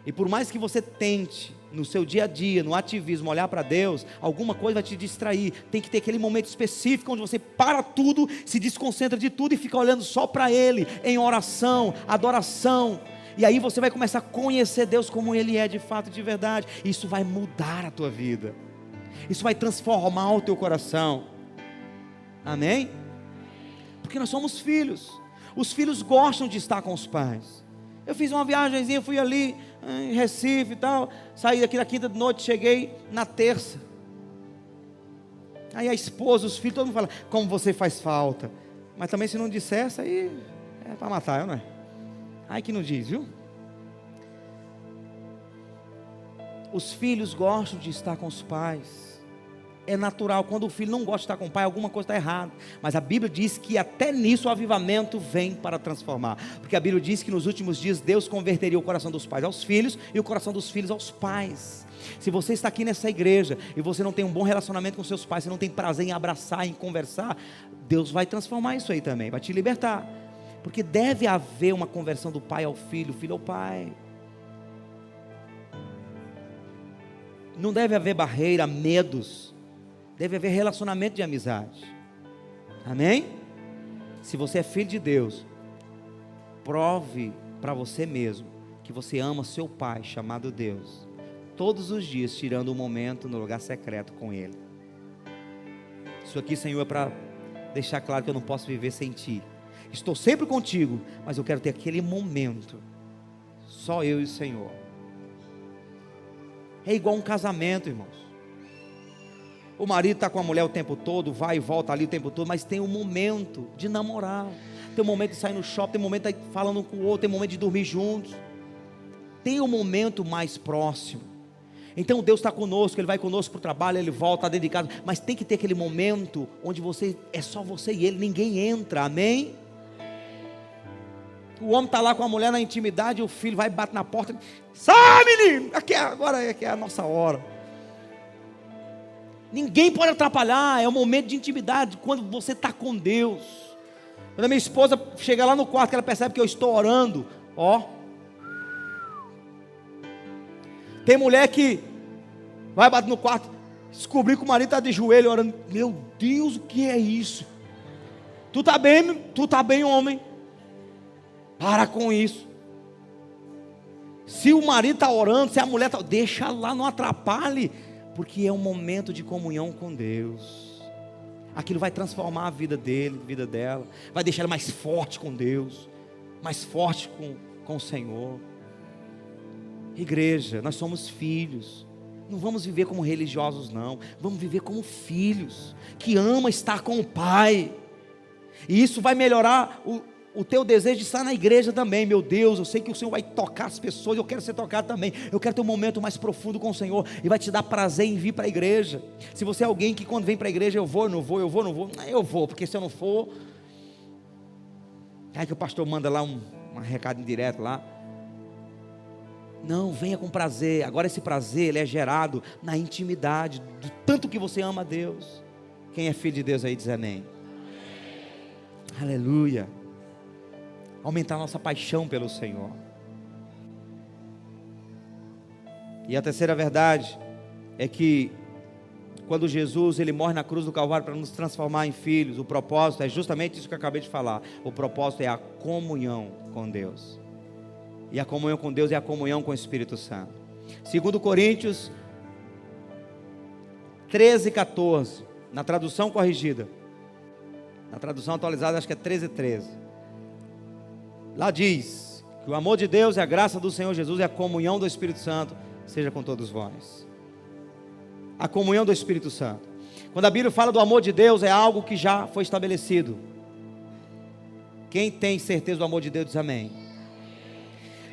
E por mais que você tente, no seu dia a dia, no ativismo, olhar para Deus, alguma coisa vai te distrair. Tem que ter aquele momento específico onde você para tudo, se desconcentra de tudo e fica olhando só para Ele, em oração, adoração. E aí você vai começar a conhecer Deus como Ele é de fato, de verdade. Isso vai mudar a tua vida. Isso vai transformar o teu coração. Amém? Porque nós somos filhos. Os filhos gostam de estar com os pais. Eu fiz uma viagemzinha, fui ali em Recife e tal, saí daqui na quinta de noite, cheguei na terça. Aí a esposa, os filhos, todo mundo fala, como você faz falta. Mas também se não dissesse, aí é para matar, não é? Aí que não diz, viu? Os filhos gostam de estar com os pais. É natural, quando o filho não gosta de estar com o pai, alguma coisa está errada. Mas a Bíblia diz que até nisso o avivamento vem para transformar. Porque a Bíblia diz que nos últimos dias Deus converteria o coração dos pais aos filhos e o coração dos filhos aos pais. Se você está aqui nessa igreja e você não tem um bom relacionamento com seus pais, você não tem prazer em abraçar, em conversar, Deus vai transformar isso aí também, vai te libertar. Porque deve haver uma conversão do pai ao filho, filho ao pai. Não deve haver barreira, medos. Deve haver relacionamento de amizade. Amém? Se você é filho de Deus, prove para você mesmo que você ama seu pai chamado Deus, todos os dias tirando um momento no lugar secreto com Ele. Isso aqui, Senhor, é para deixar claro que eu não posso viver sem Ti. Estou sempre contigo, mas eu quero ter aquele momento só eu e o Senhor. É igual um casamento, irmãos. O marido está com a mulher o tempo todo, vai e volta ali o tempo todo, mas tem um momento de namorar, tem um momento de sair no shopping, tem um momento de estar falando um com o outro, tem um momento de dormir juntos, tem um momento mais próximo. Então Deus está conosco, Ele vai conosco para o trabalho, Ele volta dentro de casa, mas tem que ter aquele momento onde é só você e Ele, ninguém entra, amém? O homem está lá com a mulher na intimidade, o filho vai e bate na porta, sai menino, agora é a nossa hora. Ninguém pode atrapalhar, é um momento de intimidade, quando você está com Deus. Quando a minha esposa chega lá no quarto, que ela percebe que eu estou orando, tem mulher que vai bater no quarto, descobrir que o marido está de joelho orando, meu Deus, o que é isso? Tu está bem homem, para com isso. Se o marido está orando, se a mulher está, deixa lá, não atrapalhe, porque é um momento de comunhão com Deus. Aquilo vai transformar a vida dele, a vida dela, vai deixar ela mais forte com Deus, mais forte com o Senhor. Igreja, nós somos filhos, não vamos viver como religiosos não, vamos viver como filhos, que ama estar com o Pai, e isso vai melhorar o teu desejo de estar na igreja também. Meu Deus, eu sei que o Senhor vai tocar as pessoas, eu quero ser tocado também, eu quero ter um momento mais profundo com o Senhor, e vai te dar prazer em vir para a igreja. Se você é alguém que quando vem para a igreja, eu vou, eu vou, porque se eu não for, aí que o pastor manda lá um recado indireto lá, não, venha com prazer. Agora esse prazer, ele é gerado na intimidade, do tanto que você ama a Deus. Quem é filho de Deus aí diz amém. Aleluia. Aumentar a nossa paixão pelo Senhor. E a terceira verdade é que quando Jesus ele morre na cruz do Calvário para nos transformar em filhos, o propósito é justamente isso que eu acabei de falar. O propósito é a comunhão com Deus. E a comunhão com Deus é a comunhão com o Espírito Santo. 2 Coríntios 13:14, na tradução corrigida, na tradução atualizada acho que é 13:13. Lá diz que o amor de Deus e a graça do Senhor Jesus e a comunhão do Espírito Santo seja com todos vós. A comunhão do Espírito Santo. Quando a Bíblia fala do amor de Deus, é algo que já foi estabelecido. Quem tem certeza do amor de Deus diz amém.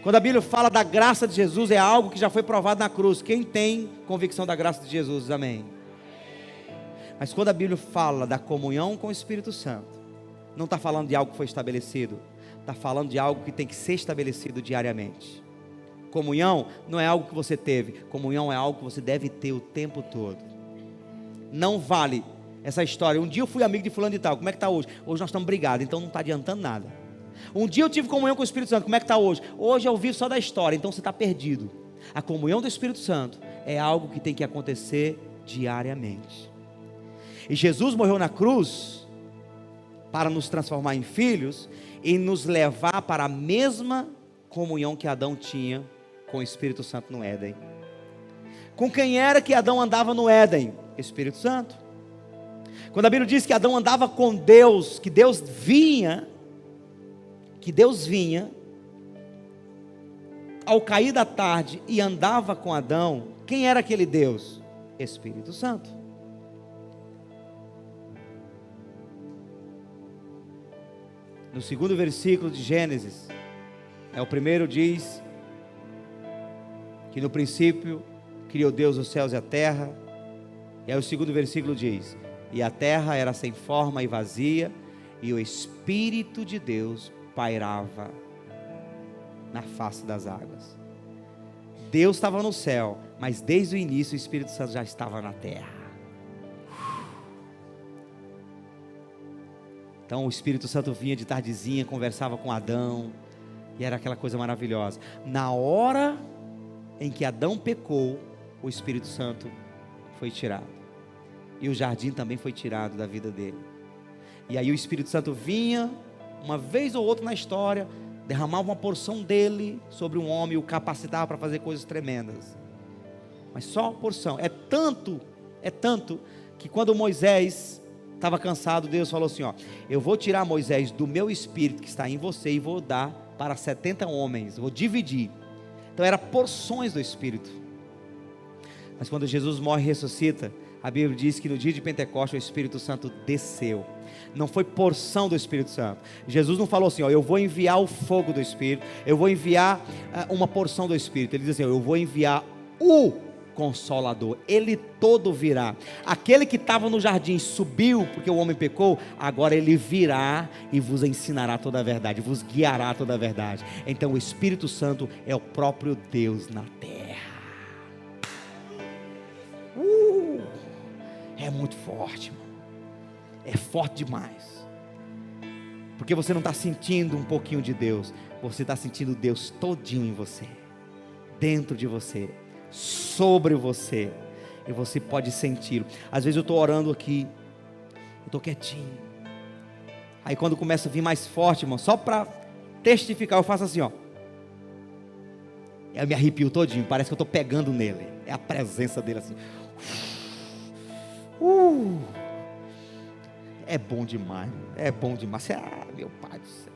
Quando a Bíblia fala da graça de Jesus, é algo que já foi provado na cruz. Quem tem convicção da graça de Jesus diz amém. Mas quando a Bíblia fala da comunhão com o Espírito Santo, não está falando de algo que foi estabelecido, está falando de algo que tem que ser estabelecido diariamente. Comunhão não é algo que você teve, comunhão é algo que você deve ter o tempo todo. Não vale essa história, um dia eu fui amigo de fulano e tal, como é que está hoje? Hoje nós estamos brigados, então não está adiantando nada. Um dia eu tive comunhão com o Espírito Santo, como é que está hoje? Hoje eu vivo só da história, então você está perdido. A comunhão do Espírito Santo é algo que tem que acontecer diariamente. E Jesus morreu na cruz para nos transformar em filhos e nos levar para a mesma comunhão que Adão tinha com o Espírito Santo no Éden. Com quem era que Adão andava no Éden? Espírito Santo. Quando a Bíblia diz que Adão andava com Deus, que Deus vinha ao cair da tarde e andava com Adão, quem era aquele Deus? Espírito Santo. No segundo versículo de Gênesis, o primeiro diz que no princípio criou Deus os céus e a terra, E aí o segundo versículo diz: e a terra era sem forma e vazia, e o Espírito de Deus pairava na face das águas. Deus estava no céu, mas desde o início o Espírito Santo já estava na terra. Então o Espírito Santo vinha de tardezinha, conversava com Adão, e era aquela coisa maravilhosa. Na hora em que Adão pecou, o Espírito Santo foi tirado, e o jardim também foi tirado da vida dele. E aí o Espírito Santo vinha, uma vez ou outra na história, derramava uma porção dele sobre um homem e o capacitava para fazer coisas tremendas. Mas só uma porção. É tanto, que quando Moisés estava cansado, Deus falou assim: ó, eu vou tirar Moisés do meu espírito que está em você e vou dar para 70 homens, vou dividir. Então era porções do Espírito. Mas quando Jesus morre e ressuscita, a Bíblia diz que no dia de Pentecostes o Espírito Santo desceu. Não foi porção do Espírito Santo. Jesus não falou assim: ó, eu vou enviar o fogo do Espírito, eu vou enviar uma porção do Espírito. Ele diz assim: ó, eu vou enviar o Consolador, ele todo virá. Aquele que estava no jardim subiu porque o homem pecou, agora ele virá e vos ensinará toda a verdade, vos guiará toda a verdade. Então o Espírito Santo é o próprio Deus na terra. É muito forte, irmão. É forte demais. Porque você não está sentindo um pouquinho de Deus, você está sentindo Deus todinho em você, dentro de você, sobre você, e você pode senti-lo. Às vezes eu estou orando aqui, eu estou quietinho, aí quando começa a vir mais forte, irmão, só para testificar, eu faço assim, ó, eu me arrepio todinho, parece que eu estou pegando nele, é a presença dele assim. É bom demais, meu pai do céu,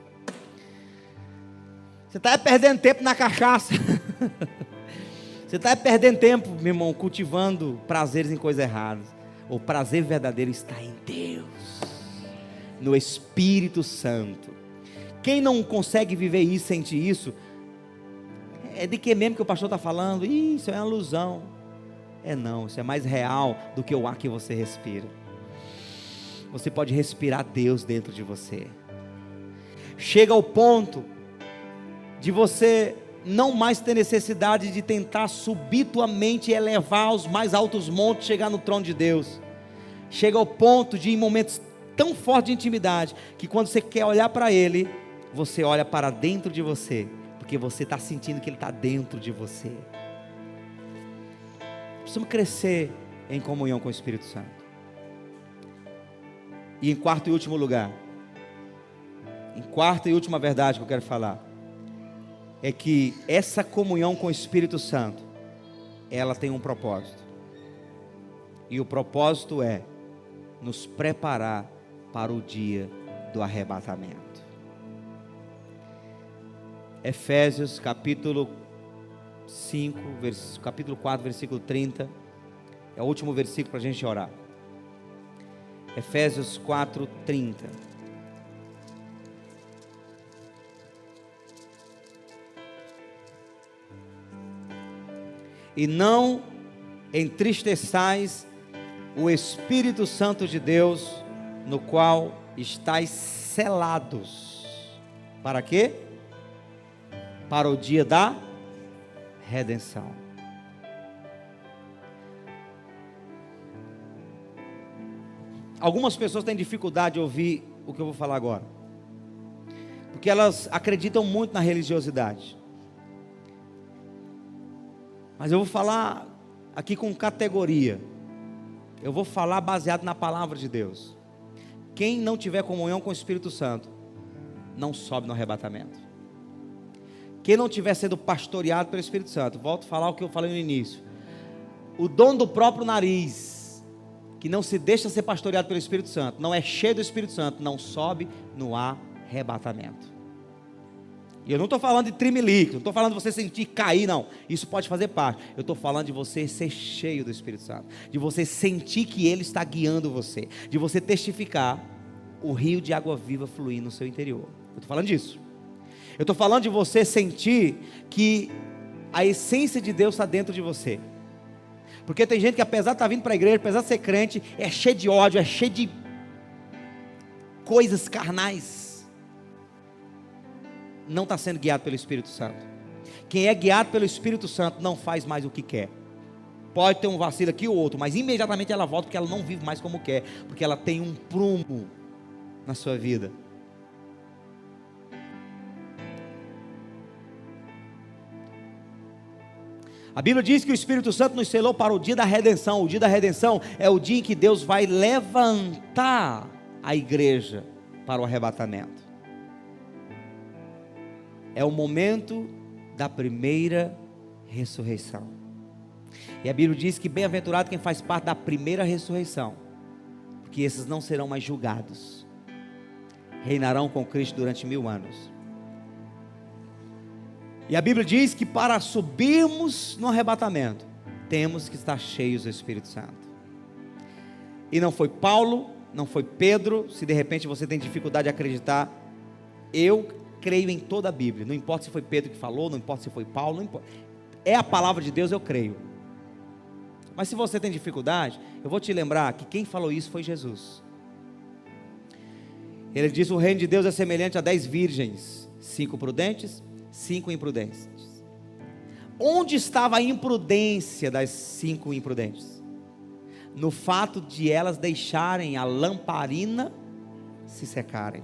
você está perdendo tempo na cachaça. Você está perdendo tempo, meu irmão, cultivando prazeres em coisas erradas. O prazer verdadeiro está em Deus, no Espírito Santo. Quem não consegue viver isso, sentir isso, é de que mesmo que o pastor está falando? Isso é uma ilusão. Não, isso é mais real do que o ar que você respira. Você pode respirar Deus dentro de você. Chega ao ponto de você não mais ter necessidade de tentar subir tua mente e elevar aos mais altos montes, chegar no trono de Deus. Chega ao ponto de, em momentos tão fortes de intimidade, que quando você quer olhar para Ele, você olha para dentro de você, porque você está sentindo que Ele está dentro de você. Precisamos crescer em comunhão com o Espírito Santo. E em quarto e último lugar, em quarta e última verdade que eu quero falar, é que essa comunhão com o Espírito Santo, ela tem um propósito, e o propósito é nos preparar para o dia do arrebatamento. Efésios capítulo 5, capítulo 4, versículo 30, é o último versículo para a gente orar. Efésios 4, 30. E não entristeçais o Espírito Santo de Deus, no qual estáis selados. Para quê? Para o dia da redenção. Algumas pessoas têm dificuldade de ouvir o que eu vou falar agora, porque elas acreditam muito na religiosidade. Mas eu vou falar aqui com categoria. Eu vou falar baseado na palavra de Deus. Quem não tiver comunhão com o Espírito Santo, não sobe no arrebatamento. Quem não estiver sendo pastoreado pelo Espírito Santo, volto a falar o que eu falei no início, o dono do próprio nariz, que não se deixa ser pastoreado pelo Espírito Santo, não é cheio do Espírito Santo, não sobe no arrebatamento. E eu não estou falando de trimelique, não estou falando de você sentir cair, não. Isso pode fazer parte. Eu estou falando de você ser cheio do Espírito Santo, de você sentir que Ele está guiando você, de você testificar o rio de água viva fluir no seu interior. Eu estou falando disso. Eu estou falando de você sentir que a essência de Deus está dentro de você. Porque tem gente que, apesar de estar vindo para a igreja, apesar de ser crente, é cheio de ódio, é cheio de coisas carnais. Não está sendo guiado pelo Espírito Santo. Quem é guiado pelo Espírito Santo não faz mais o que quer. Pode ter um vacilo aqui ou outro, mas imediatamente ela volta, porque ela não vive mais como quer, porque ela tem um prumo na sua vida. A Bíblia diz que o Espírito Santo nos selou para o dia da redenção. O dia da redenção é o dia em que Deus vai levantar a igreja para o arrebatamento. É o momento da primeira ressurreição. E a Bíblia diz que bem-aventurado quem faz parte da primeira ressurreição, porque esses não serão mais julgados, reinarão com Cristo durante 1000 anos. E a Bíblia diz que para subirmos no arrebatamento, temos que estar cheios do Espírito Santo. E não foi Paulo, não foi Pedro. Se de repente você tem dificuldade de acreditar, eu creio em toda a Bíblia. Não importa se foi Pedro que falou, não importa se foi Paulo, não importa. É a palavra de Deus, eu creio. Mas se você tem dificuldade, eu vou te lembrar que quem falou isso foi Jesus. Ele disse: o reino de Deus é semelhante a 10 virgens, 5 prudentes, 5 imprudentes. Onde estava a imprudência das 5 imprudentes? No fato de elas deixarem a lamparina se secarem.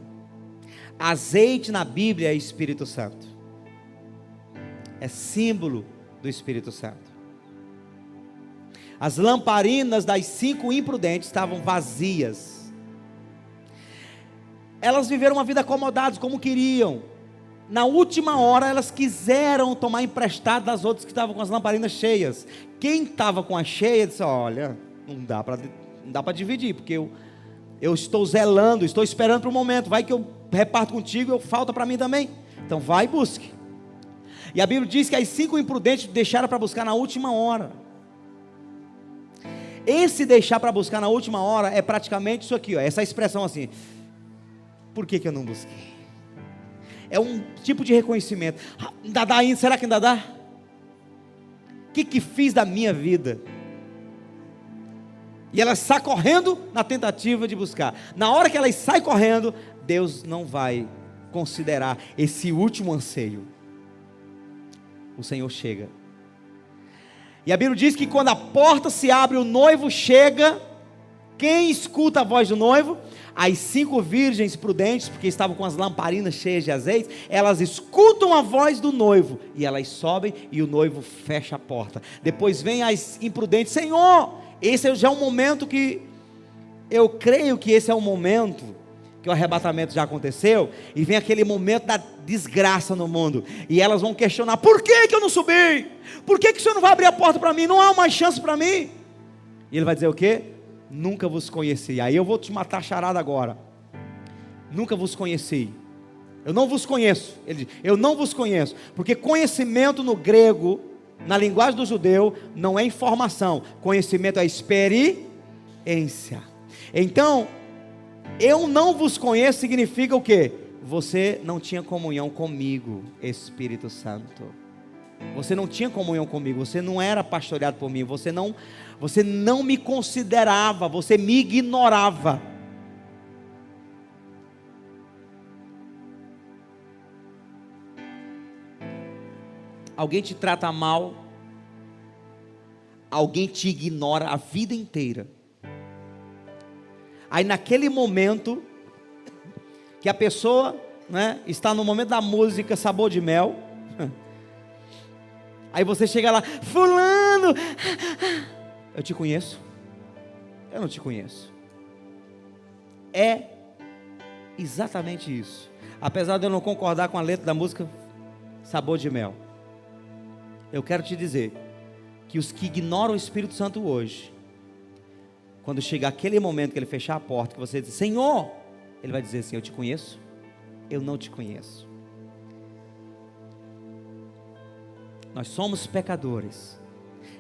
Azeite na Bíblia é Espírito Santo, é símbolo do Espírito Santo. As lamparinas das 5 imprudentes estavam vazias. Elas viveram uma vida acomodadas como queriam. Na última hora elas quiseram tomar emprestado das outras que estavam com as lamparinas cheias. Quem estava com a cheia disse: olha, não dá para dividir, porque eu estou zelando, estou esperando para o momento. Vai que eu reparto contigo, falta para mim também. Então vai e busque. E a Bíblia diz que as 5 imprudentes deixaram para buscar na última hora. Esse deixar para buscar na última hora é praticamente isso aqui, ó, essa expressão assim: por que eu não busquei? É um tipo de reconhecimento. Ainda dá ainda? Será que ainda dá? O que fiz da minha vida? E elas saem correndo na tentativa de buscar. Na hora que elas saem correndo, Deus não vai considerar esse último anseio. O Senhor chega. E a Bíblia diz que quando a porta se abre, o noivo chega. Quem escuta a voz do noivo? As 5 virgens prudentes, porque estavam com as lamparinas cheias de azeite, elas escutam a voz do noivo, e elas sobem, e o noivo fecha a porta. Depois vem as imprudentes: Senhor, esse já é um momento que, eu creio que esse é um momento, que o arrebatamento já aconteceu, e vem aquele momento da desgraça no mundo, e elas vão questionar: por que eu não subi? Por que o Senhor não vai abrir a porta para mim? Não há mais chance para mim? E ele vai dizer o quê? Nunca vos conheci. Aí eu vou te matar a charada agora. Nunca vos conheci. Eu não vos conheço. Ele diz: eu não vos conheço. Porque conhecimento no grego, na linguagem do judeu, não é informação. Conhecimento é experiência. Então, eu não vos conheço significa o quê? Você não tinha comunhão comigo, Espírito Santo. Você não tinha comunhão comigo, você não era pastoreado por mim, você não me considerava, você me ignorava. Alguém te trata mal, alguém te ignora a vida inteira. Aí naquele momento, que a pessoa, né, está no momento da música Sabor de Mel, aí você chega lá: fulano, eu te conheço? Eu não te conheço. É exatamente isso. Apesar de eu não concordar com a letra da música Sabor de Mel, eu quero te dizer que os que ignoram o Espírito Santo hoje, quando chegar aquele momento que ele fechar a porta, que você diz: Senhor, ele vai dizer assim: eu te conheço? Eu não te conheço. Nós somos pecadores.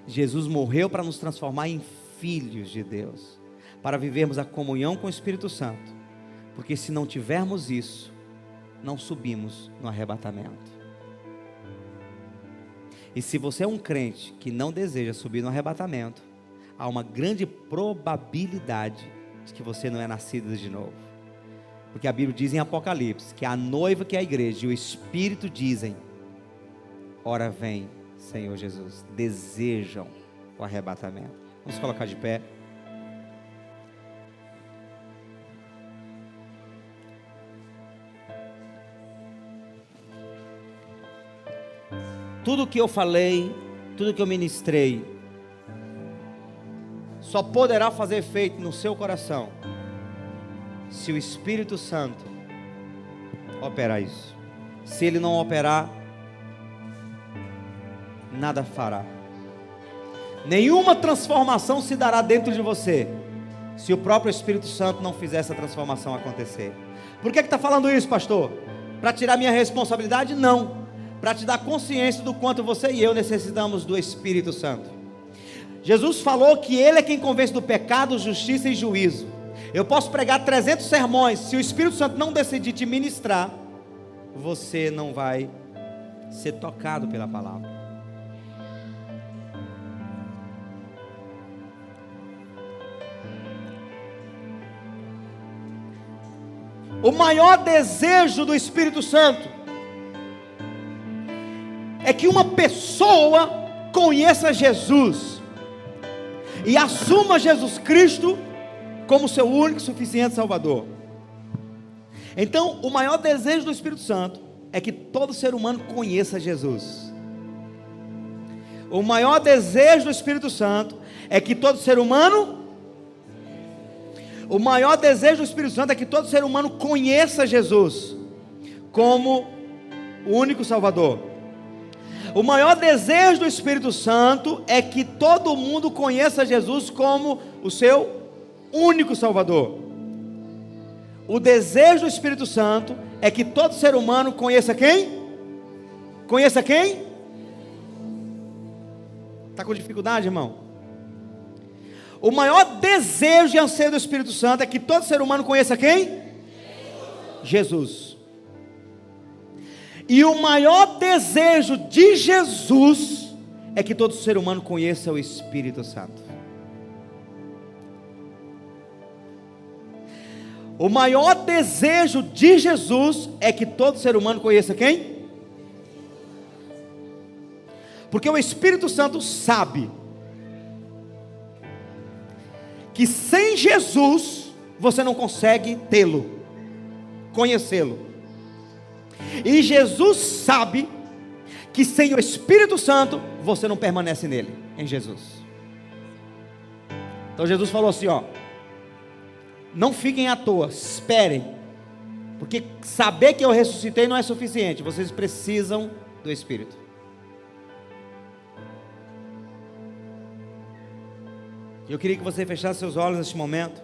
Jesus morreu para nos transformar em filhos de Deus, para vivermos a comunhão com o Espírito Santo, porque se não tivermos isso, não subimos no arrebatamento. E se você é um crente que não deseja subir no arrebatamento, há uma grande probabilidade de que você não é nascido de novo. Porque a Bíblia diz em Apocalipse que a noiva, que é a igreja, e o Espírito dizem: ora vem, Senhor Jesus. Desejam o arrebatamento. Vamos colocar de pé. Tudo que eu falei, tudo que eu ministrei, só poderá fazer efeito no seu coração se o Espírito Santo operar isso. Se ele não operar, nada fará. Nenhuma transformação se dará dentro de você se o próprio Espírito Santo não fizer essa transformação acontecer. Por que está falando isso, pastor? Para tirar minha responsabilidade? Não. Para te dar consciência do quanto você e eu necessitamos do Espírito Santo. Jesus falou que Ele é quem convence do pecado, justiça e juízo. Eu posso pregar 300 sermões, se o Espírito Santo não decidir te ministrar, você não vai ser tocado pela palavra. O maior desejo do Espírito Santo é que uma pessoa conheça Jesus e assuma Jesus Cristo como seu único e suficiente Salvador. Então, o maior desejo do Espírito Santo é que todo ser humano conheça Jesus. O maior desejo do Espírito Santo é que todo ser humano... O maior desejo do Espírito Santo é que todo ser humano conheça Jesus como o único Salvador. O maior desejo do Espírito Santo é que todo mundo conheça Jesus como o seu único Salvador. O desejo do Espírito Santo é que todo ser humano conheça quem? Conheça quem? Está com dificuldade, irmão? O maior desejo e anseio do Espírito Santo é que todo ser humano conheça quem? Jesus. E o maior desejo de Jesus é que todo ser humano conheça o Espírito Santo. O maior desejo de Jesus é que todo ser humano conheça quem? Porque o Espírito Santo sabe que sem Jesus você não consegue tê-lo, conhecê-lo. E Jesus sabe que sem o Espírito Santo você não permanece nele, em Jesus. Então Jesus falou assim, ó: não fiquem à toa, esperem, porque saber que eu ressuscitei não é suficiente, vocês precisam do Espírito. Eu queria que você fechasse seus olhos neste momento,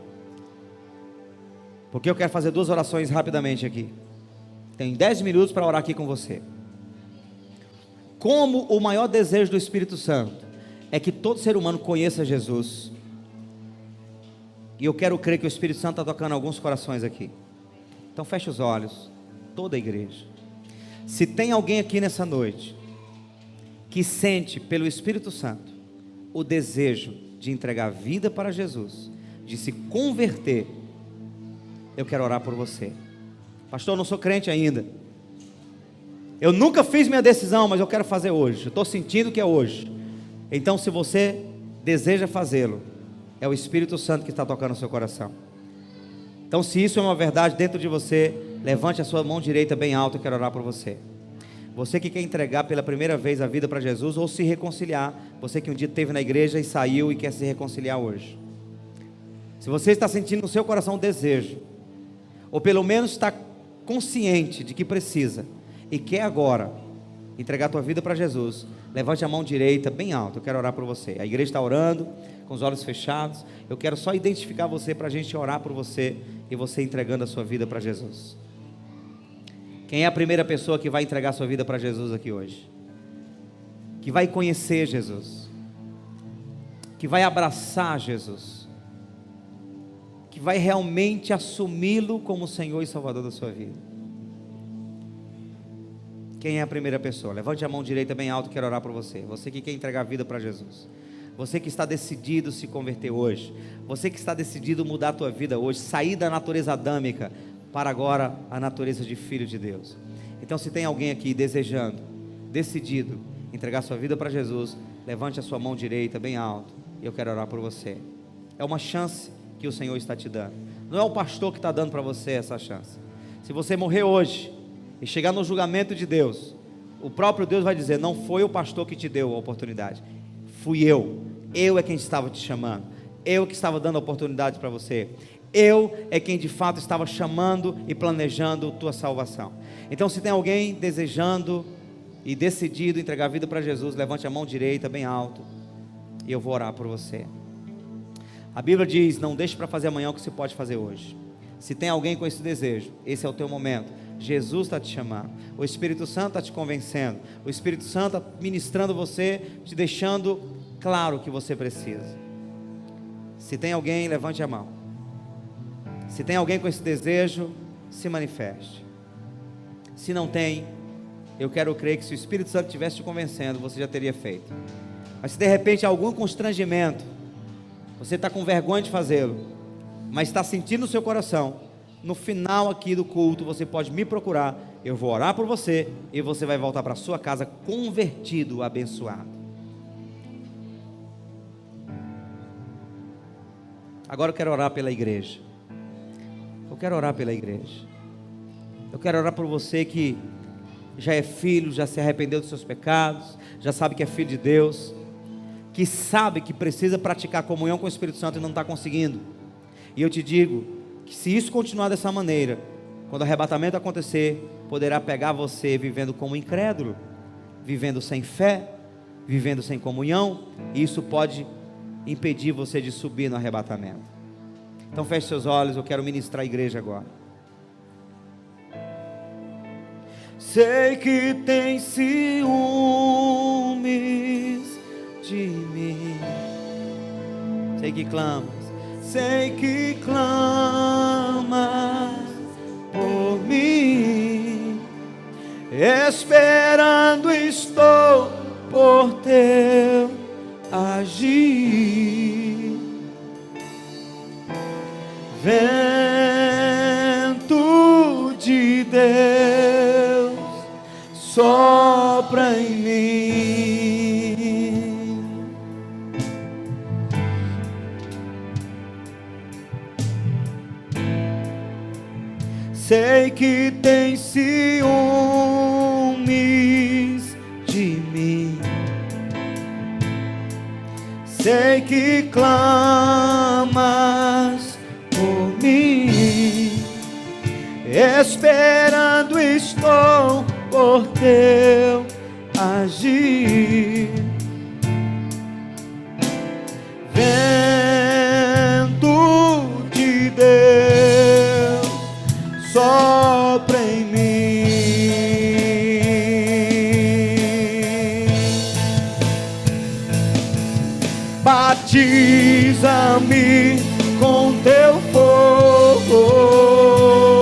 porque eu quero fazer 2 orações rapidamente aqui. Tenho 10 minutos para orar aqui com você. Como o maior desejo do Espírito Santo é que todo ser humano conheça Jesus, e eu quero crer que o Espírito Santo está tocando alguns corações aqui. Então feche os olhos, toda a igreja. Se tem alguém aqui nessa noite que sente pelo Espírito Santo o desejo de entregar a vida para Jesus, de se converter, eu quero orar por você. Pastor, eu não sou crente ainda, eu nunca fiz minha decisão, mas eu quero fazer hoje, eu estou sentindo que é hoje. Então, se você deseja fazê-lo, é o Espírito Santo que está tocando o seu coração. Então, se isso é uma verdade dentro de você, levante a sua mão direita bem alta, eu quero orar por você. Você que quer entregar pela primeira vez a vida para Jesus, ou se reconciliar, você que um dia esteve na igreja e saiu e quer se reconciliar hoje. Se você está sentindo no seu coração um desejo, ou pelo menos está consciente de que precisa, e quer agora entregar a tua vida para Jesus, levante a mão direita bem alta, eu quero orar por você. A igreja está orando, com os olhos fechados, eu quero só identificar você para a gente orar por você, e você entregando a sua vida para Jesus. Quem é a primeira pessoa que vai entregar a sua vida para Jesus aqui hoje? Que vai conhecer Jesus, que vai abraçar Jesus, que vai realmente assumi-lo como Senhor e Salvador da sua vida? Quem é a primeira pessoa? Levante a mão direita bem alto, quero orar por você. Você que quer entregar a vida para Jesus. Você que está decidido se converter hoje, você que está decidido mudar a tua vida hoje, sair da natureza adâmica para agora a natureza de filho de Deus. Então, se tem alguém aqui desejando, decidido entregar sua vida para Jesus, levante a sua mão direita bem alto, e eu quero orar por você. É uma chance que o Senhor está te dando. Não é o pastor que está dando para você essa chance. Se você morrer hoje e chegar no julgamento de Deus, o próprio Deus vai dizer: não foi o pastor que te deu a oportunidade, fui eu é quem estava te chamando, eu que estava dando a oportunidade para você, eu é quem de fato estava chamando e planejando tua salvação. Então, se tem alguém desejando e decidido entregar a vida para Jesus, levante a mão direita bem alto, e eu vou orar por você. A Bíblia diz: não deixe para fazer amanhã o que você pode fazer hoje. Se tem alguém com esse desejo, esse é o teu momento. Jesus está te chamando, o Espírito Santo está te convencendo, o Espírito Santo está ministrando você, te deixando claro o que você precisa. Se tem alguém, levante a mão. Se tem alguém com esse desejo, se manifeste. Se não tem, eu quero crer que se o Espírito Santo estivesse te convencendo, você já teria feito. Mas se de repente há algum constrangimento, você está com vergonha de fazê-lo, mas está sentindo no seu coração, no final aqui do culto, você pode me procurar, eu vou orar por você, e você vai voltar para a sua casa convertido, abençoado. Agora eu quero orar pela igreja. Eu quero orar pela igreja. Eu quero orar por você que já é filho, já se arrependeu dos seus pecados, já sabe que é filho de Deus, que sabe que precisa praticar comunhão com o Espírito Santo e não está conseguindo. E eu te digo que se isso continuar dessa maneira, quando o arrebatamento acontecer, poderá pegar você vivendo como incrédulo, vivendo sem fé, vivendo sem comunhão, e isso pode impedir você de subir no arrebatamento. Então feche seus olhos, eu quero ministrar a igreja agora. Sei que tem ciúmes de mim, sei que clamas por mim, esperando estou por teu agir. Vento de Deus sopra em mim. Sei que tem ciúmes de mim, sei que clamas por mim, esperando estou por teu agir.